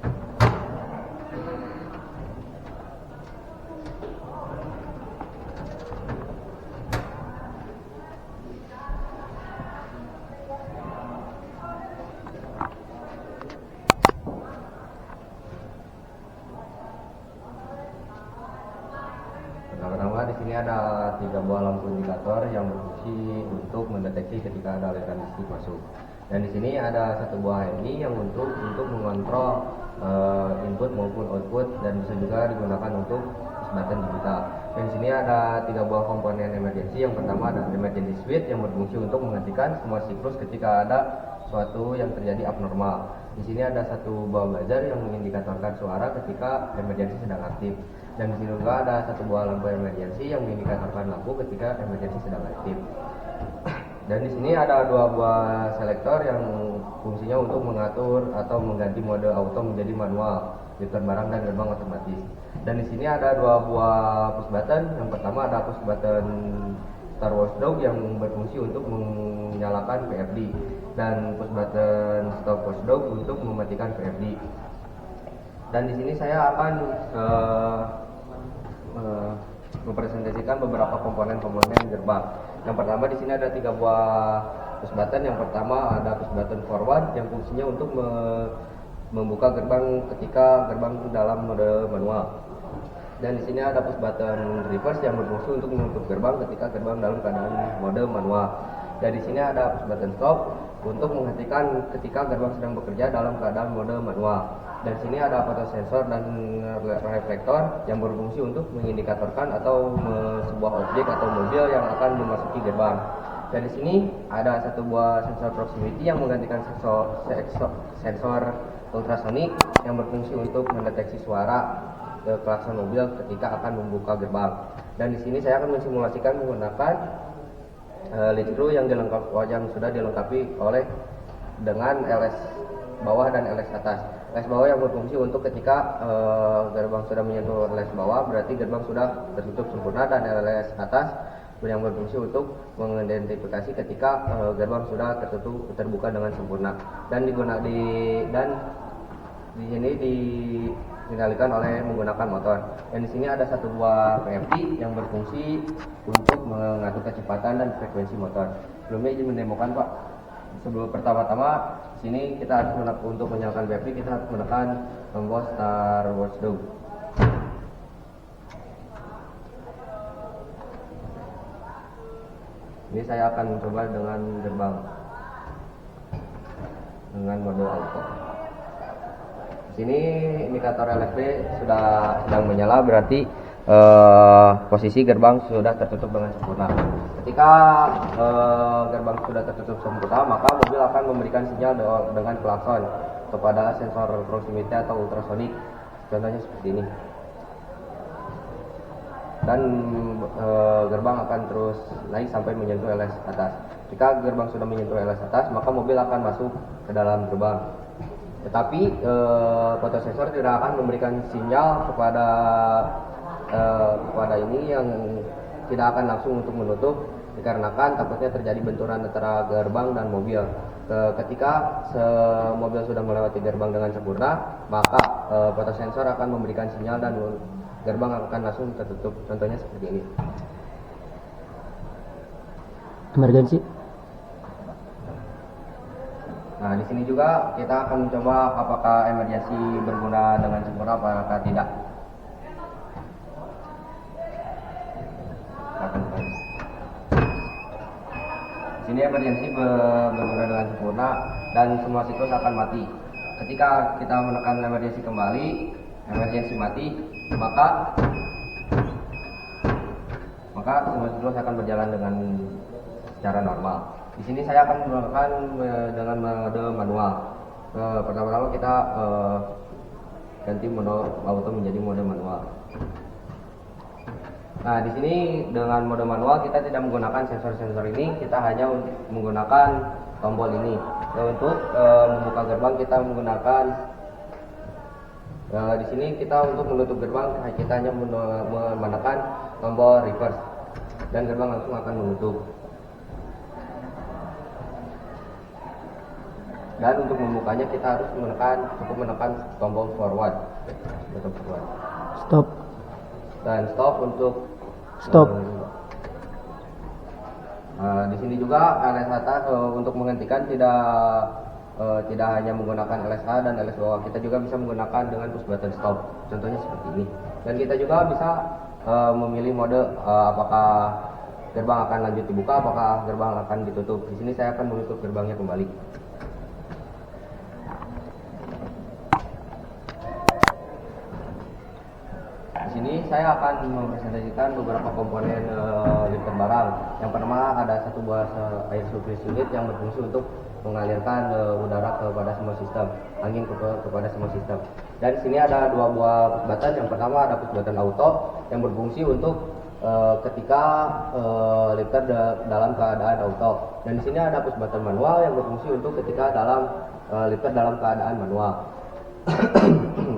Pertama-tama di sini ada 3 buah lampu indikator yang berfungsi untuk mendeteksi ketika ada aliran listrik masuk. Dan di sini ada 1 buah HMI yang untuk mengontrol input maupun output dan bisa juga digunakan untuk button digital. Dan di sini ada 3 buah komponen emergency. Yang pertama ada emergency switch yang berfungsi untuk menghentikan semua siklus ketika ada suatu yang terjadi abnormal. Di sini ada 1 buah buzzer yang mengindikatorkan suara ketika emergency sedang aktif. Dan di sini juga ada 1 buah lampu emergency yang mengindikatorkan lampu ketika emergency sedang aktif. Dan di sini ada 2 buah selektor yang fungsinya untuk mengatur atau mengganti mode auto menjadi manual, filter barang dan gerbang otomatis. Dan di sini ada 2 buah push button. Yang pertama ada push button start watchdog yang berfungsi untuk menyalakan PFD dan push button stop watchdog untuk mematikan PFD. Dan di sini saya akan mempresentasikan beberapa komponen-komponen gerbang. Yang pertama di sini ada 3 buah push button. Yang pertama ada push button forward yang fungsinya untuk membuka gerbang ketika gerbang dalam mode manual. Dan di sini ada push button reverse yang berfungsi untuk menutup gerbang ketika gerbang dalam keadaan mode manual. Dan di sini ada push button stop untuk menghentikan ketika gerbang sedang bekerja dalam keadaan mode manual. Dan sini ada fotosensor dan reflektor yang berfungsi untuk mengindikatorkan atau sebuah objek atau mobil yang akan memasuki gerbang. Dan di sini ada 1 buah sensor proximity yang menggantikan sensor ultrasonik yang berfungsi untuk mendeteksi suara klakson mobil ketika akan membuka gerbang. Dan di sini saya akan mensimulasikan menggunakan lead screw yang sudah dilengkapi oleh dengan LS bawah dan LS atas. LS bawah yang berfungsi untuk ketika gerbang sudah menyentuh LS bawah berarti gerbang sudah tertutup sempurna, dan LS atas yang berfungsi untuk mengidentifikasi ketika gerbang sudah terbuka dengan sempurna. Dan di sini dikendalikan oleh menggunakan motor. Dan di sini ada 1 buah PFD yang berfungsi untuk mengatur kecepatan dan frekuensi motor. Sebelumnya izin mendemokan, Pak. Sebelum pertama-tama sini kita harus untuk menyalakan PFD kita harus menekan tombol start watchdog. Ini saya akan mencoba dengan gerbang dengan mode auto. Di sini indikator LFP sedang menyala, berarti posisi gerbang sudah tertutup dengan sempurna. Ketika gerbang sudah tertutup sempurna, maka mobil akan memberikan sinyal dengan klakson kepada sensor proximity atau ultrasonik. Contohnya seperti ini. Dan gerbang akan terus naik sampai menyentuh LS atas. Jika gerbang sudah menyentuh LS atas, maka mobil akan masuk ke dalam gerbang. Tetapi fotosensor tidak akan memberikan sinyal kepada ini yang tidak akan langsung untuk menutup, dikarenakan takutnya terjadi benturan antara gerbang dan mobil. Ketika mobil sudah melewati gerbang dengan sempurna, maka fotosensor akan memberikan sinyal dan gerbang akan langsung tertutup. Contohnya seperti ini. Emergency. Nah, di sini juga kita akan mencoba apakah emergency berguna dengan sempurna apakah tidak. Di sini emergency berguna dengan sempurna dan semua siklus akan mati. ketika kita menekan emergency kembali, emergency mati, maka semua terus akan berjalan dengan secara normal. Di sini saya akan menggunakan dengan mode manual. Pertama-tama kita ganti mode auto menjadi mode manual. Nah, di sini dengan mode manual kita tidak menggunakan sensor-sensor ini, kita hanya menggunakan tombol ini. Untuk membuka gerbang kita menggunakan di sini kita untuk menutup gerbang kita hanya menekan tombol reverse dan gerbang langsung akan menutup. Dan untuk membukanya kita harus cukup menekan tombol forward. Stop. Dan stop untuk Stop. Di sini juga LSH untuk menghentikan tidak hanya menggunakan LSH dan LS bawah, kita juga bisa menggunakan dengan push button stop. Contohnya seperti ini. Dan kita juga bisa memilih mode apakah gerbang akan lanjut dibuka, apakah gerbang akan ditutup. Di sini saya akan menutup gerbangnya kembali. Di sini saya akan mempresentasikan beberapa komponen lifter barang. Yang pertama ada satu buah air surface unit yang berfungsi untuk mengalirkan udara kepada semua sistem, angin kepada semua sistem. Dan di sini ada dua buah push button. Yang pertama ada push button auto yang berfungsi untuk ketika lifter dalam keadaan auto. Dan di sini ada push button manual yang berfungsi untuk ketika lifter dalam keadaan manual.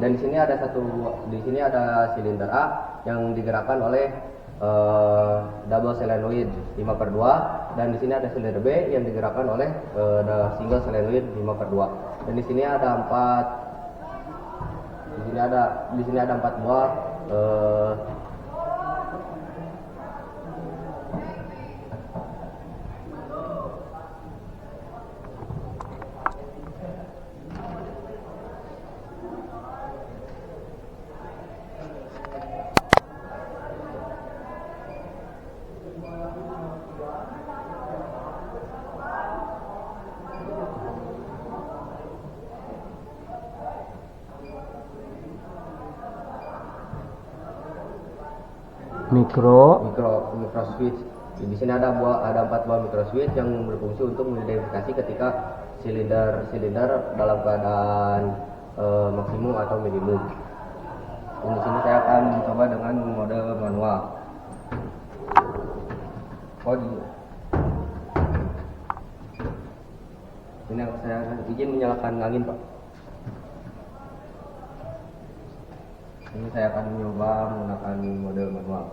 Dan di sini ada silinder A yang digerakkan oleh double solenoid 5/2, dan di sini ada silinder B yang digerakkan oleh single solenoid 5/2. Dan di sini ada empat buah Mikro. micro switch. Di sini ada 4 buah micro switch yang berfungsi untuk mengidentifikasi ketika silinder dalam keadaan maksimum atau minimum. Dan di sini saya akan mencoba dengan mode manual. Ini saya izin menyalakan angin, Pak. Ini saya akan mencoba menggunakan mode manual.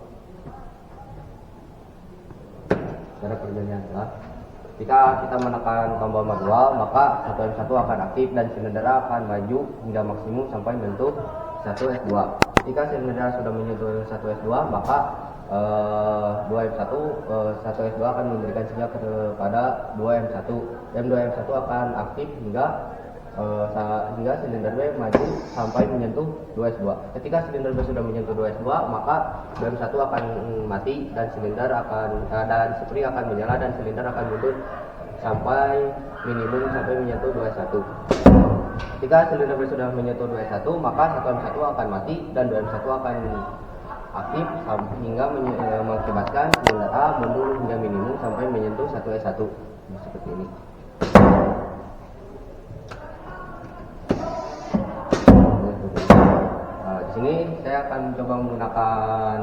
Cara kerjanya adalah ketika kita menekan tombol manual, maka 1M1 akan aktif dan silinder akan maju hingga maksimum sampai menyentuh 1S2. Ketika silinder sudah menyentuh 1S2, maka 1S2 akan memberikan sinyal kepada 2M1. Dan 2M1 akan aktif hingga silinder B maju sampai menyentuh 2S2. Ketika silinder B sudah menyentuh 2S2, maka 2M1 akan mati dan spring akan menyala dan silinder akan mundur sampai menyentuh 2S1. Ketika silinder B sudah menyentuh 2S1, maka 1M1 akan mati dan 2M1 akan aktif hingga mengakibatkan silinder A mundur hingga minimum sampai menyentuh 1S1. Seperti ini. Di sini saya akan coba menggunakan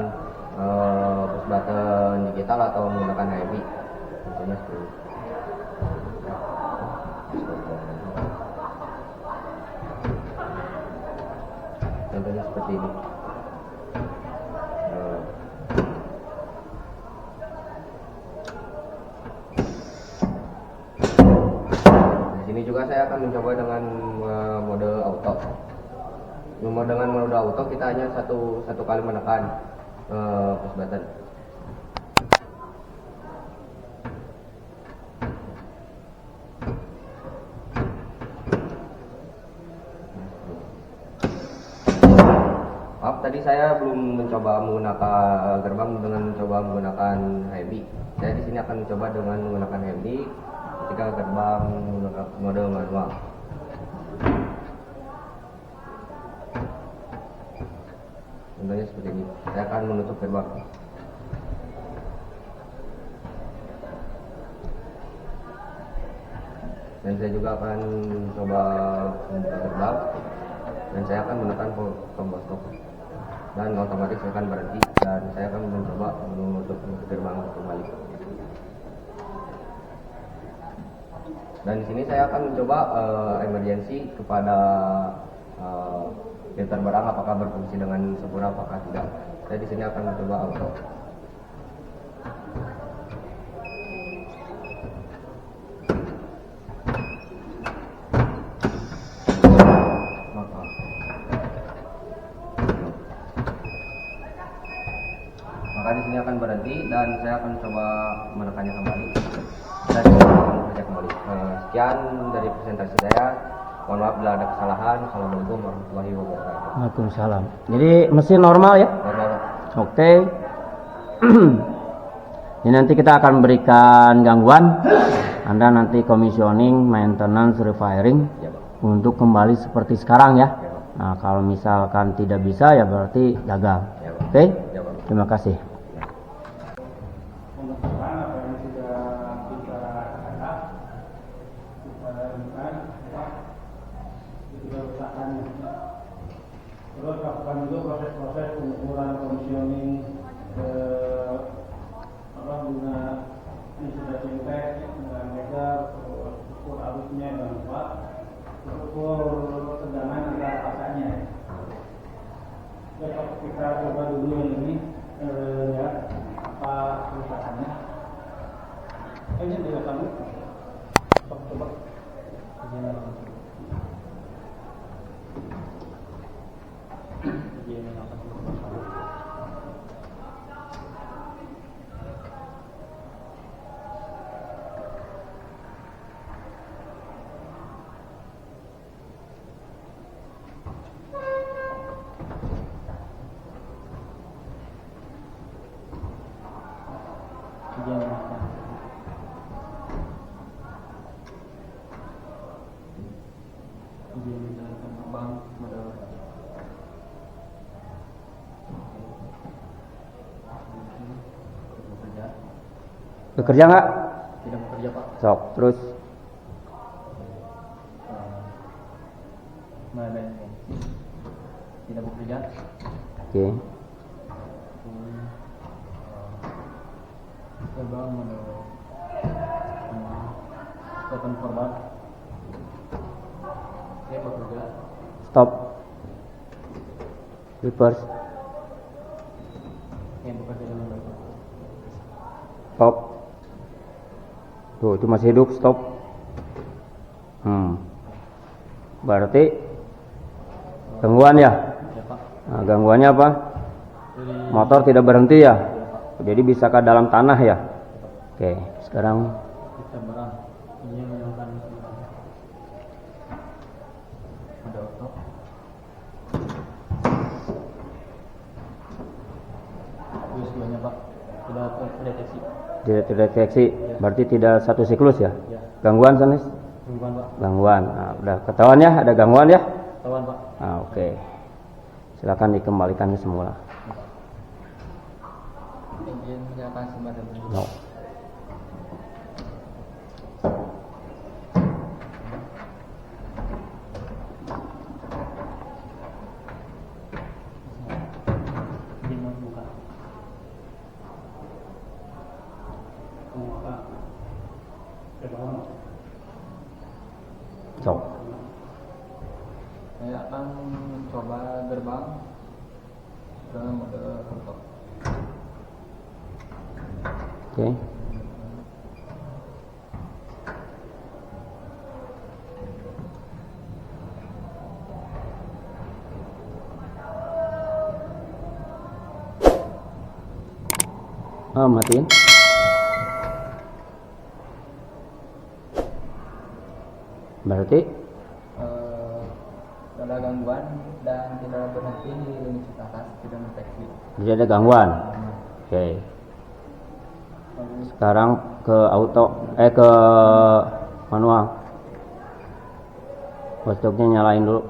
push button digital atau menggunakan HMI. Contohnya seperti ini. Contohnya seperti ini. Di sini juga saya akan mencoba dengan mode auto. Dengan mode auto kita hanya satu kali menekan push button. Maaf, tadi saya belum mencoba menggunakan gerbang dengan mencoba menggunakan HMI. Saya di sini akan mencoba dengan menggunakan HMI ketika gerbang mode manual. contohnya seperti ini. Saya akan menutup gerbang. Dan saya juga akan coba membuka gerbang dan saya akan menekan tombol stop dan otomatis saya akan berhenti dan saya akan mencoba menutup gerbang kembali. Dan di sini saya akan mencoba emergency kepada filter barang apakah berfungsi dengan sempurna apakah tidak. Saya di sini akan mencoba auto. Maka di sini akan berhenti dan saya akan coba menekannya kembali dan akan bekerja kembali. Sekian dari presentasi saya. Mohon maaf bila ada kesalahan. Assalamualaikum warahmatullahi wabarakatuh. Waalaikumsalam. Jadi mesin normal ya? Normal. Oke. Ini nanti kita akan berikan gangguan. Anda nanti commissioning, maintenance, refiring Ya, Pak. untuk kembali seperti sekarang ya. Ya, Pak. Nah, kalau misalkan tidak bisa ya berarti gagal. Ya, Pak. Oke? Ya, Pak. Terima kasih. Pengetahuan apa yang sudah kita katakan, kita lakukan, kita usahakan. Terus lakukan juga proses-proses pengukuran komisioning guna ini sudah sintek dengan meter, ukur arusnya dan apa, ukur tegangan antara pasangnya. Besok kita coba dulu yang ini ya apa kerusakannya. Ini tidak kamu coba Bekerja nggak? Tidak bekerja, Pak. Sok, terus Tidak bekerja. oke. Coba open forward. Saya bekerja. Stop. Reverse. Saya bekerja dengan baik. Stop. Tuh, itu masih hidup, stop. Berarti gangguan ya? Ya, Pak. Nah, gangguannya apa? Jadi Motor tidak berhenti ya? Jadi bisa ke dalam tanah ya? Oke, sekarang kita berang. Ini menyalakan ada auto. Dua-duanya, Pak. Sudah terdeteksi. tidak terdeteksi, berarti tidak satu siklus ya? Ya. Gangguan Sanis? Gangguan, Pak. Gangguan. Nah, udah ketahuan ya? Ada gangguan ya? Tawan, Pak. Nah, oke. Silakan dikembalikannya semula. Izin menyalakan semua. No. Izin membuka. membuka gerbang. Sok. Saya akan mencoba gerbang dengan mode auto. Oke. Matiin. Berarti Ada gangguan dan tidak berhenti di limit atas, tidak deteksi. tidak ada gangguan. Oke. Sekarang ke auto, ke manual. Watchdognya nyalain dulu.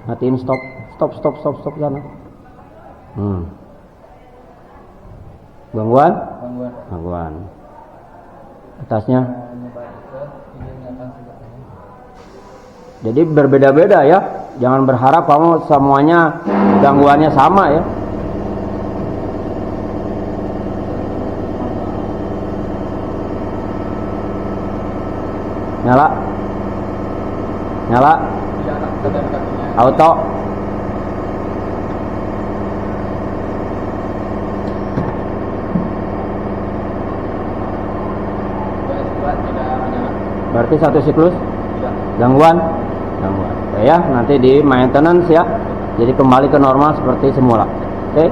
Matiin stop sana. Gangguan? Gangguan. Atasnya. Jadi berbeda-beda ya. Jangan berharap kamu semuanya gangguannya sama ya. Nyala. Auto. Berarti satu siklus gangguan. Oke ya, nanti di maintenance ya. Jadi kembali ke normal seperti semula. Oke.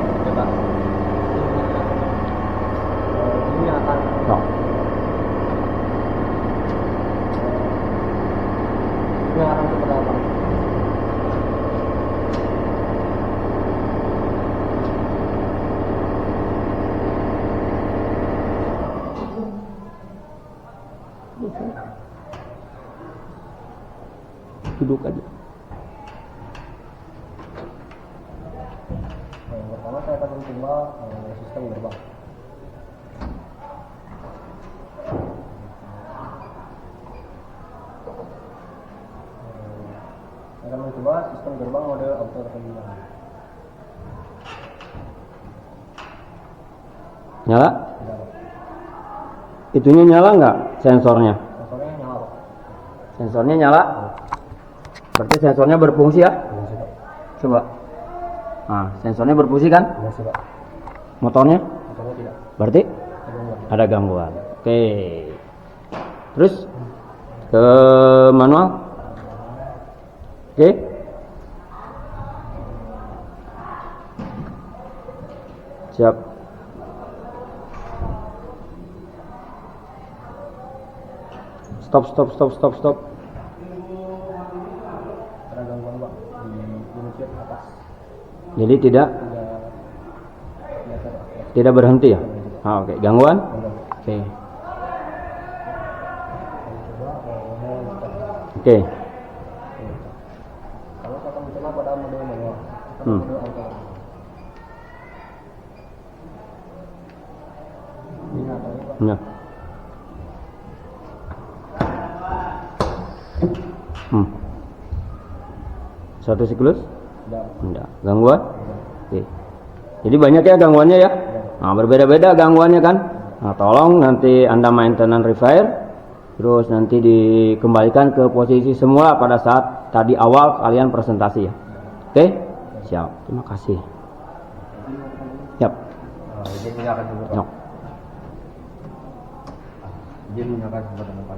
Ini akan Oh. ini akan seperti apa? Duduk aja. Yang pertama saya akan mencoba sistem gerbang. Saya akan mencoba sistem gerbang mode auto terkendali. Nyala? Itunya nyala nggak sensornya? Sensornya nyala, Pak. Sensornya nyala? Berarti sensornya berfungsi ya? Iya sih, Pak. Coba. Nah, sensornya berfungsi kan? Iya sih, Pak. Motornya? Motornya tidak. Berarti Ada gangguan. ada gangguan. Oke. Terus ke manual. Oke. Siap. Stop. Ada gangguan, Pak, di unit atas. Jadi tidak Tidak berhenti ya? Ah, oke. Gangguan? gangguan. Oke. Coba Oke. kalau saya akan mencoba pada mode manual, Hmm. mode auto. Ini katanya, Pak. Ya. Satu siklus? Tidak. Enggak. Gangguan? Oke. Jadi banyak ya gangguannya ya? Nah, berbeda-beda gangguannya kan? Nah, tolong nanti Anda maintenance repair, terus nanti dikembalikan ke posisi semula pada saat tadi awal kalian presentasi ya. Oke? Siap. Terima kasih. Siap. Izin menyalakan sumber. Nyok. Izin menyalakan sumber depan.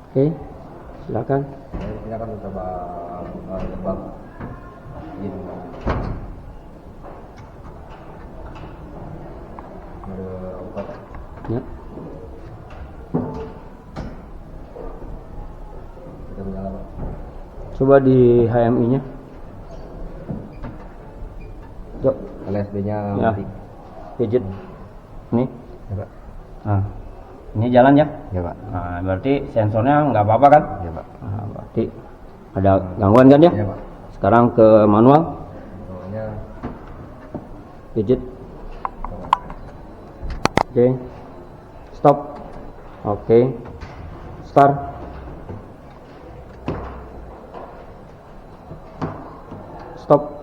Oke. Silakan. Kita akan mencoba gerbang. Izin mode auto. Ya. Kita menyala, Pak. Coba di HMI-nya. Yuk. LSD-nya Ya. mati. Pijit. Nih. Ya, Pak. Nah. Ini jalan ya? Ya, Pak. Nah, berarti sensornya nggak apa-apa kan? Ya, Pak. Nah, berarti ada gangguan kan ya? Ya, Pak. Sekarang ke manual, Manualnya pijit. Oke. Stop. Oke. Start.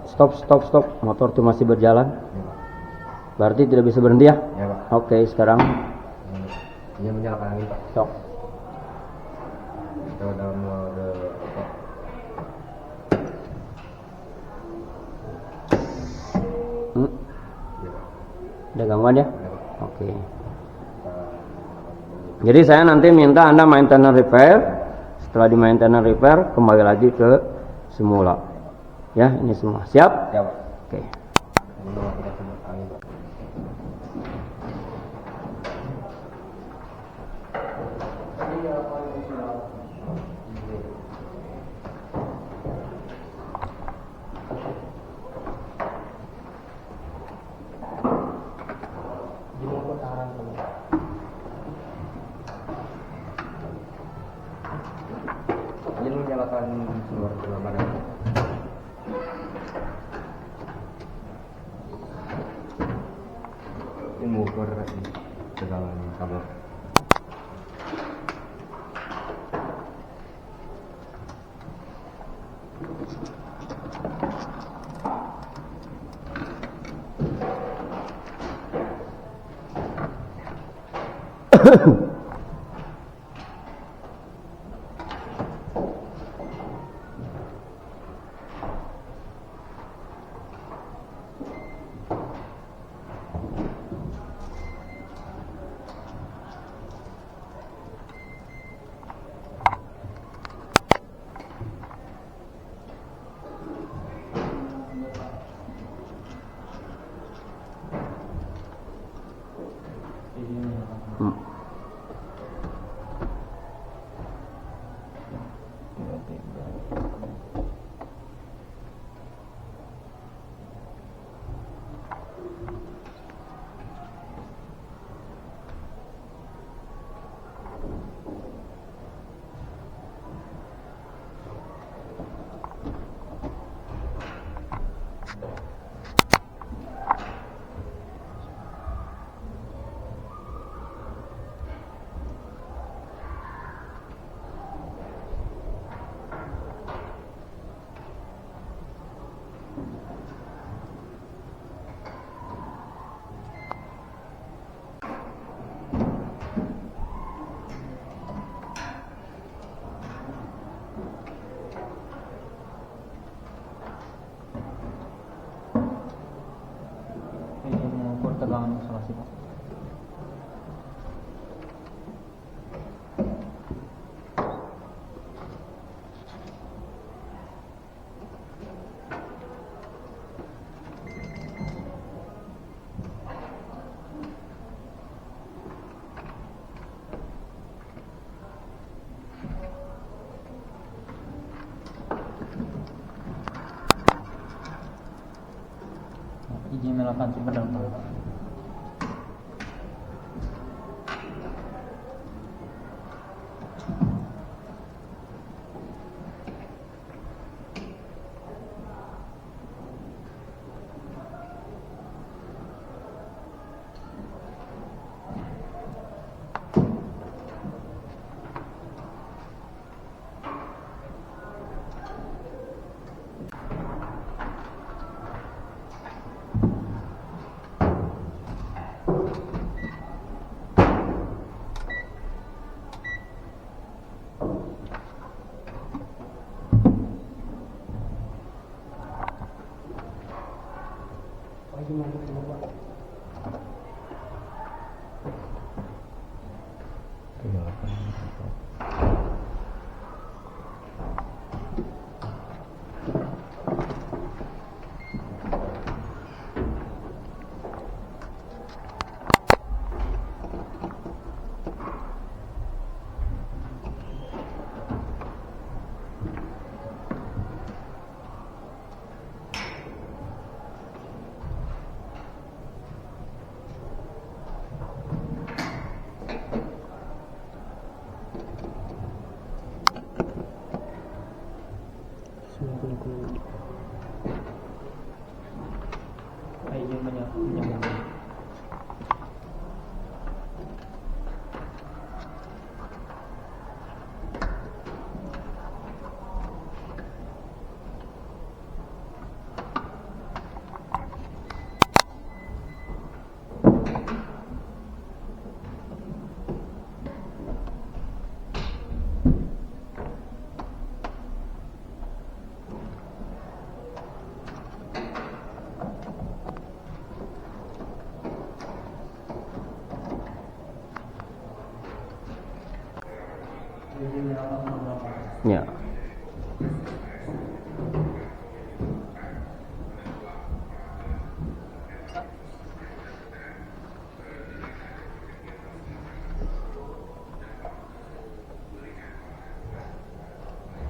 Stop. Motor itu masih berjalan. ya, Pak. Berarti tidak bisa berhenti ya? Ya, Pak. Oke, sekarang Ini menyalakan angin, Pak. stop. Kita dalam mode auto. Ya, Pak. Ada gangguan ya? Ya, Pak. Oke. Jadi saya nanti minta Anda maintenance repair. Setelah di maintenance repair, kembali lagi ke semula. Ya, ini semua. Siap? Ya, Pak. Oke. Ini mematikan sumber angin, Pak. rutin mengukur tegangan kabel. Mengukur tegangan isolasi, Pak. Izin melakukan sumber dan upaya. Izin menyambung. Ya.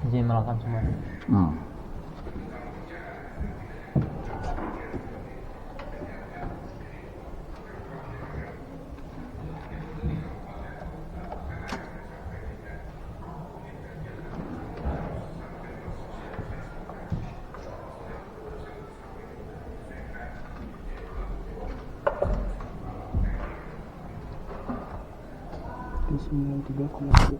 Izin melakukan semua. 93,1.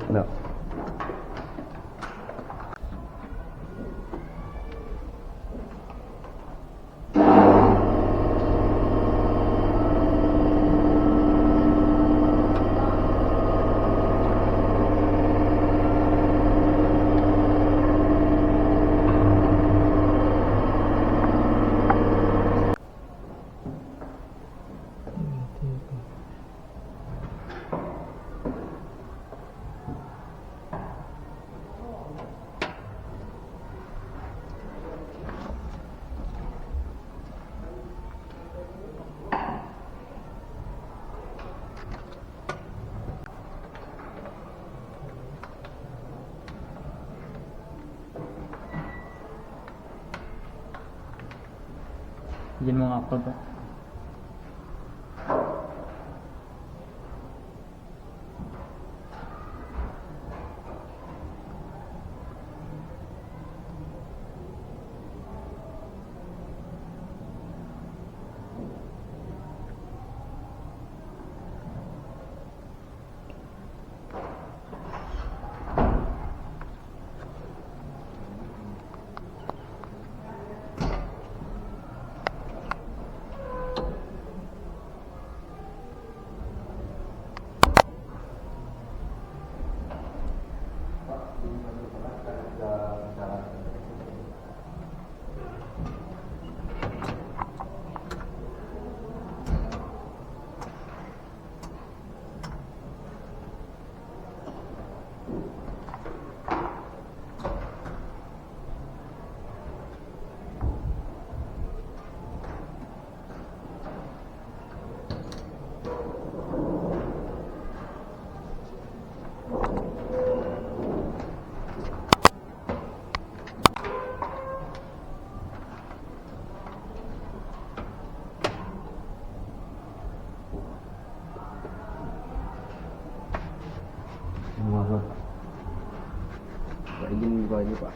Nah. Izin mau upload Pak. Pak izin buka aja Pak,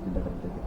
tidak terjadi.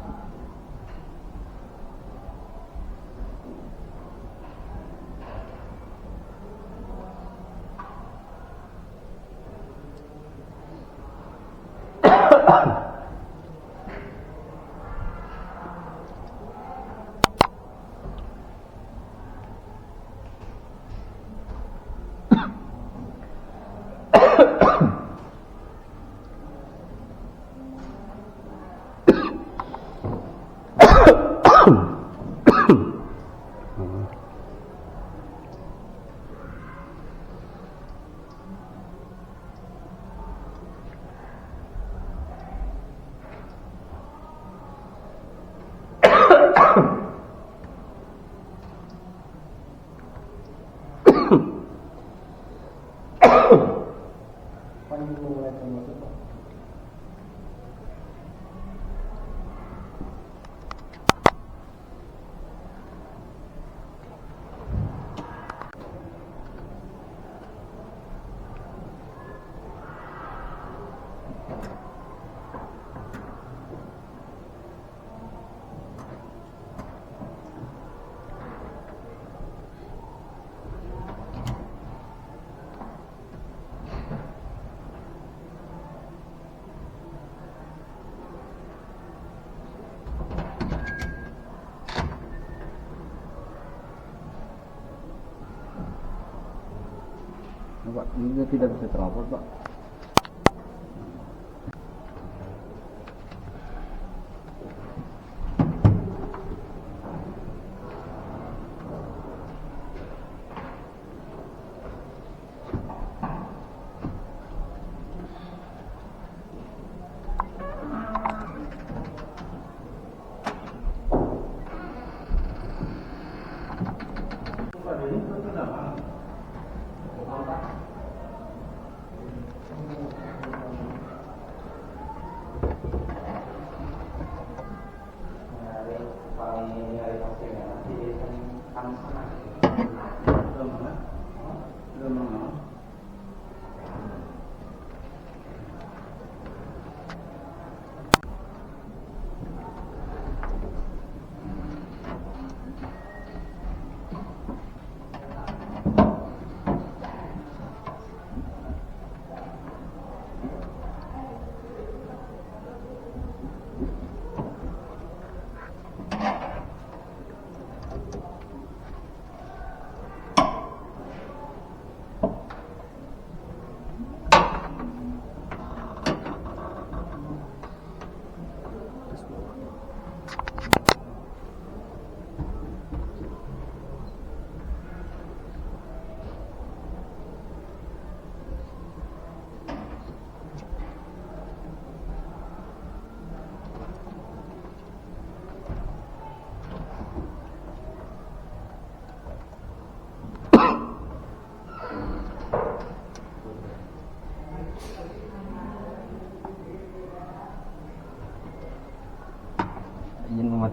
Pak, ini tidak bisa terlapor Pak.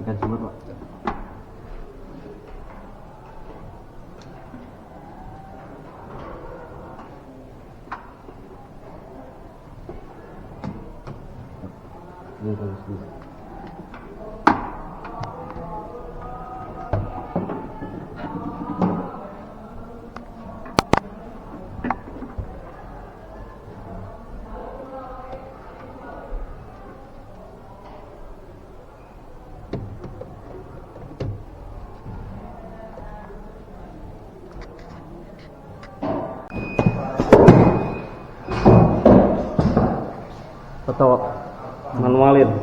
matikan sumber Pak. Ini terus bisa. Atau manualin.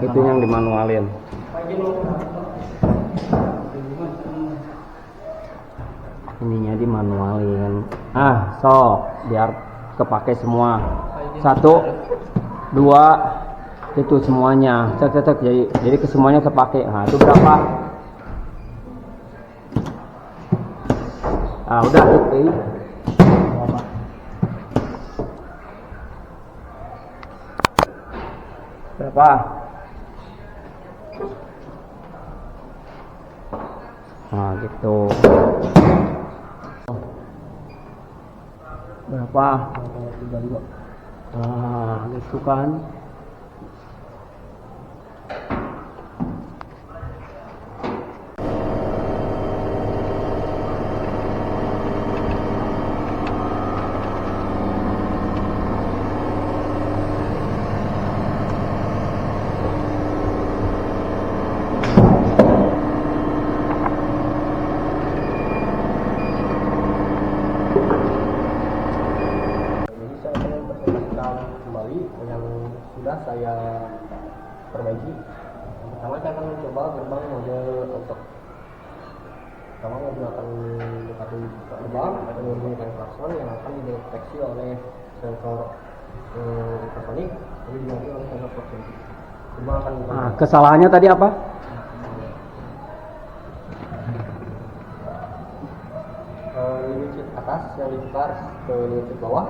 Itu yang dimanualin. Ininya dimanualin. Biar kepake semua. 1, 2 itu semuanya. Cek jadi kesemuanya kepake. Nah, itu berapa? Udah itu. Berapa? Nah gitu. Berapa? Gitu kan. Sudah saya perbaiki. Pertama saya akan mencoba gerbang mode auto. Pertama menggunakan indikator gerbang atau menggunakan klakson yang akan dideteksi oleh sensor ultrasonik, jadi diganti oleh sensor proximity. Gerbang akan Kesalahannya tadi apa? limit sheet atas yang ditukar ke limit sheet bawah.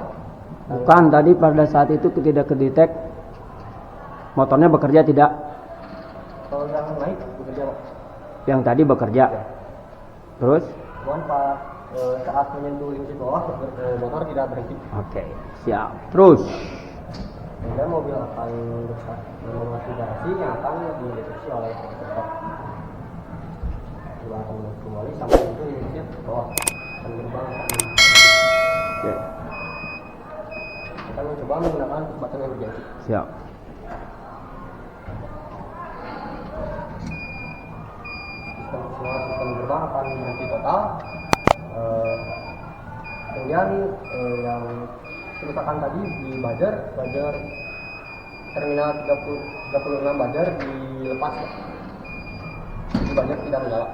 Bukan, tadi pada saat itu tidak kedetek motornya bekerja tidak? Kalau yang naik bekerja Pak. Yang tadi bekerja. Ya. Terus? Cuman Pak saat menyentuh limit bawah motor tidak berhenti. Oke, siap. Terus? Kemudian mobil akan melewati garasi yang akan dideteksi oleh sensor. Dia akan kembali sampai itu limit bawah dan gerbang akan. Oke. Kita mencoba menggunakan button emergency. Siap. Sistem gerbang akan berhenti total. Kemudian yang kerusakan tadi di buzzer terminal 36 buzzer dilepas, di buzzer tidak menyala.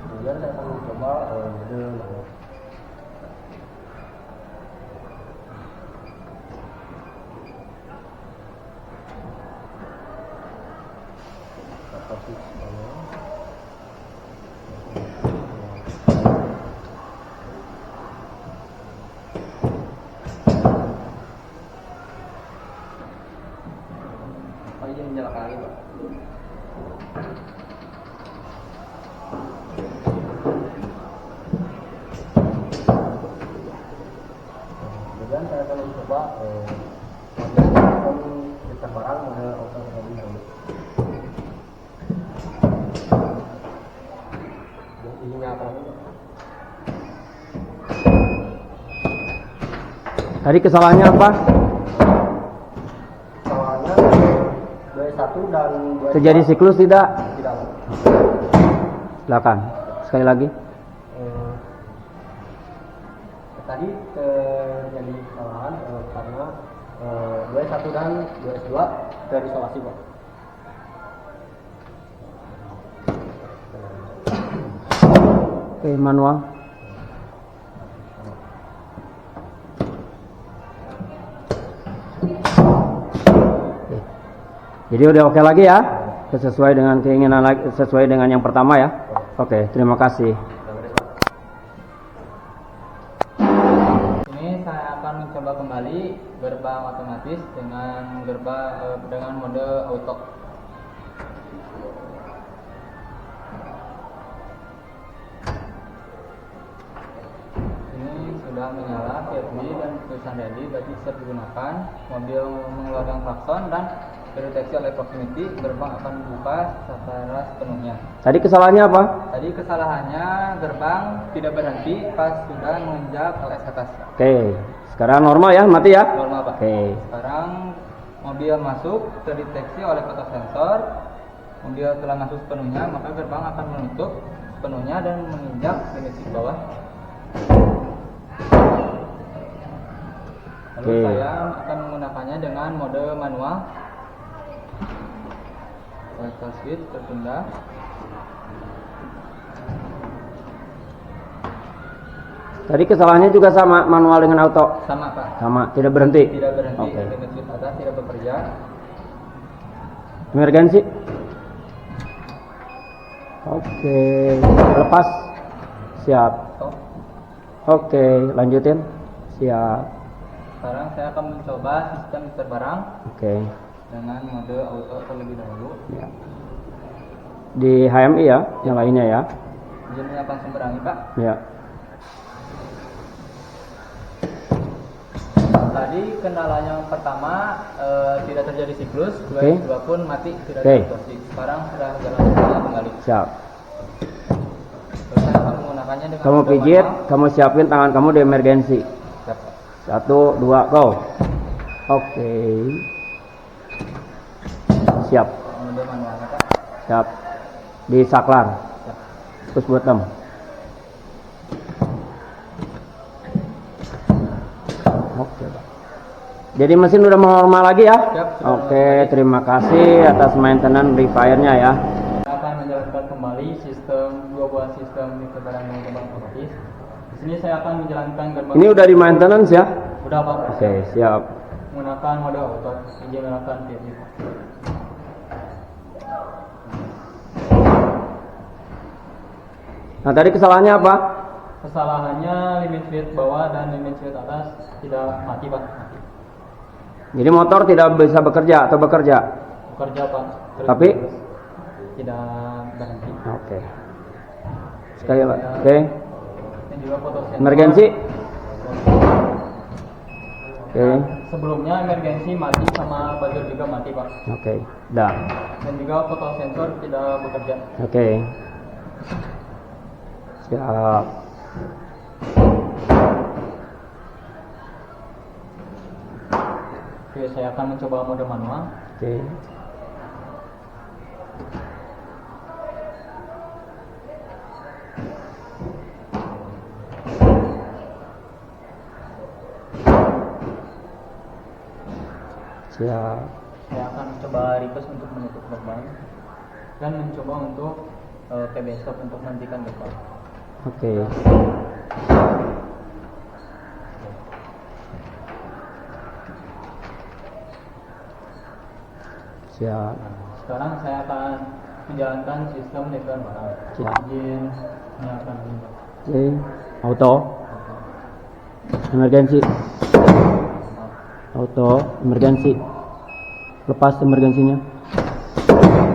Kemudian saya akan mencoba mode manual. Izin menyalakan lagi Pak. Kemudian saya akan mencoba sistem barang mode auto terlebih dahulu. Izinnya apa lagi Pak? Tadi kesalahannya apa? Kesalahannya 21 dan 22. Terjadi siklus tidak? Tidak. Silakan. Sekali lagi. Tadi terjadi kesalahan karena 21 dan 22 terisolasi Pak. Oke, manual. Jadi udah oke lagi ya, sesuai dengan keinginan, sesuai dengan yang pertama ya. Oke, terima kasih. Ini saya akan mencoba kembali otomatis dengan dengan mode auto. Ini sudah menyala VFD dan tulisan ready, berarti siap digunakan. Mobil mengeluarkan klakson dan terdeteksi oleh proximity, gerbang akan dibuka secara sepenuhnya. Tadi kesalahannya apa? Tadi kesalahannya gerbang tidak berhenti pas sudah menginjak LS atas. Oke, sekarang normal ya, mati ya. Normal Pak. Oke. Sekarang mobil masuk, terdeteksi oleh foto sensor. Mobil telah masuk sepenuhnya, maka gerbang akan menutup sepenuhnya dan menginjak limit seat bawah. Lalu Oke. saya akan menggunakannya dengan mode manual. Vital switch tertunda. Tadi kesalahannya juga sama, manual dengan auto. Sama Pak. Sama, tidak berhenti. Tidak berhenti, Oke. limit switch atas tidak bekerja. Emergensi. Oke, lepas. Siap. Stop. Oke, lanjutin. Siap. Sekarang saya akan mencoba sistem terbarang Oke. dengan mode auto terlebih dahulu. Ya. Di HMI ya, yang lainnya ya. Izin menyalakan sumber angin Pak. Ya. Tadi kendalanya pertama tidak terjadi siklus, Oke. kedua pun mati tidak Oke. terjadi. Sekarang sudah jalan normal kembali. Siap. Terus saya akan menggunakannya dengan Kamu mode pijit, manual. kamu siapin tangan kamu di emergensi. Siap, Pak. 1, 2, go. Oke. Siap. Mode manualnya Pak. Siap. Di saklar. Siap. Push bottom. Oke, Pak. Jadi mesin udah normal lagi ya? Siap, sudah Oke, normal lagi. terima kasih atas maintenance repair-nya ya. Kita akan menjalankan kembali dua buah sistem ketebaran yang gerbang otomatis. Di sini saya akan menjalankan gerbang. Ini udah di maintenance ya? Udah Pak. Oke, siap. Menggunakan mode auto. Izin melakukan VFD. Nah, tadi kesalahannya apa? Kesalahannya limit switch bawah dan limit switch atas tidak mati Pak. Jadi motor tidak bisa bekerja atau bekerja? Bekerja Pak. Tapi? Tidak berhenti. Oke. Sekali lagi. Oke. Dan juga foto sensor. Emergensi. Oke. Sebelumnya emergensi mati sama buzzer juga mati Pak. Oke. Dah. Dan juga foto sensor tidak bekerja. Oke. Siap. Oke, saya akan mencoba mode manual. Oke. Siap. Saya akan mencoba reverse untuk menutup gerbang dan mencoba untuk PB stop untuk menghentikan gerbang. Oke. Siap. Sekarang saya akan menjalankan sistem depan barang. Siap. Izin menyalakan ini. Oke. Auto. Emergensi. Auto. Emergensi. Lepas emergensinya.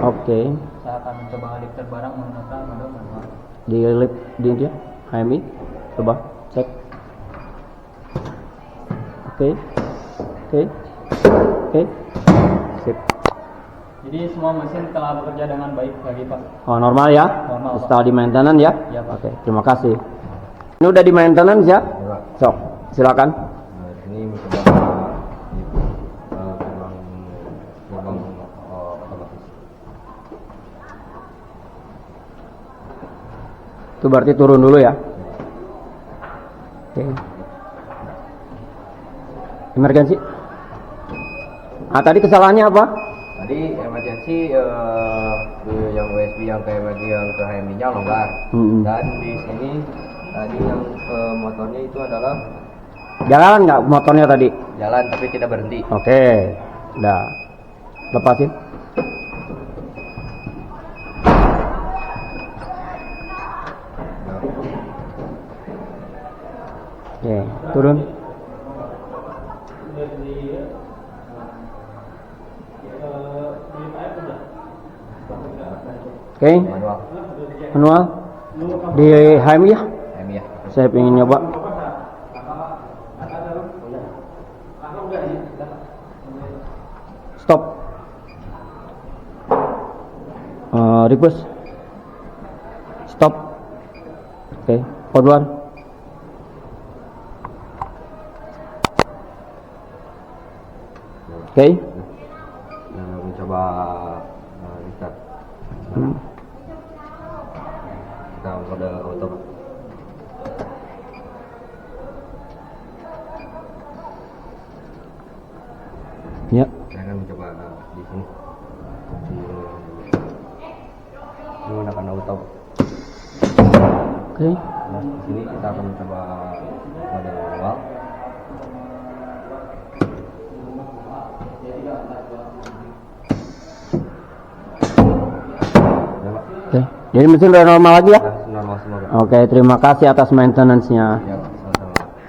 Oke. Saya akan mencoba lifter barang menggunakan mode manual. Di lip di dia. HMI. Coba cek. Oke. Oke. Oke. Sip. Jadi semua mesin telah bekerja dengan baik lagi Pak. Oh, normal ya? Normal, Pak. Setelah di maintenance ya? Iya, Pak. Oke, terima kasih. Ini udah di maintenance ya? Enggak. Sok, silakan. Nah, ini mencoba gerbang otomatis. Itu berarti turun dulu ya? Oke. Emergensi. Ah, tadi kesalahannya apa? Tadi emergensi yang USB yang ke HMI-nya longgar. Dan di sini tadi yang motornya itu adalah Jalan nggak motornya tadi? jalan tapi tidak berhenti. Oke, udah. Lepasin. Oke, turun. Oke, Manual. manual di HMI ya. Ya. Saya ingin nyoba. Stop. Request. Stop. Oke, code 1. Oke. Mencoba restart. Kita mode auto. Ya. Saya akan mencoba di sini. Menggunakan auto. Oke. Nah, di sini kita akan mencoba mode manual. Ya, Pak. Oke. Jadi mesin udah normal lagi ya? Normal semua, Pak. Oke, terima kasih atas maintenance-nya. Ya, Pak.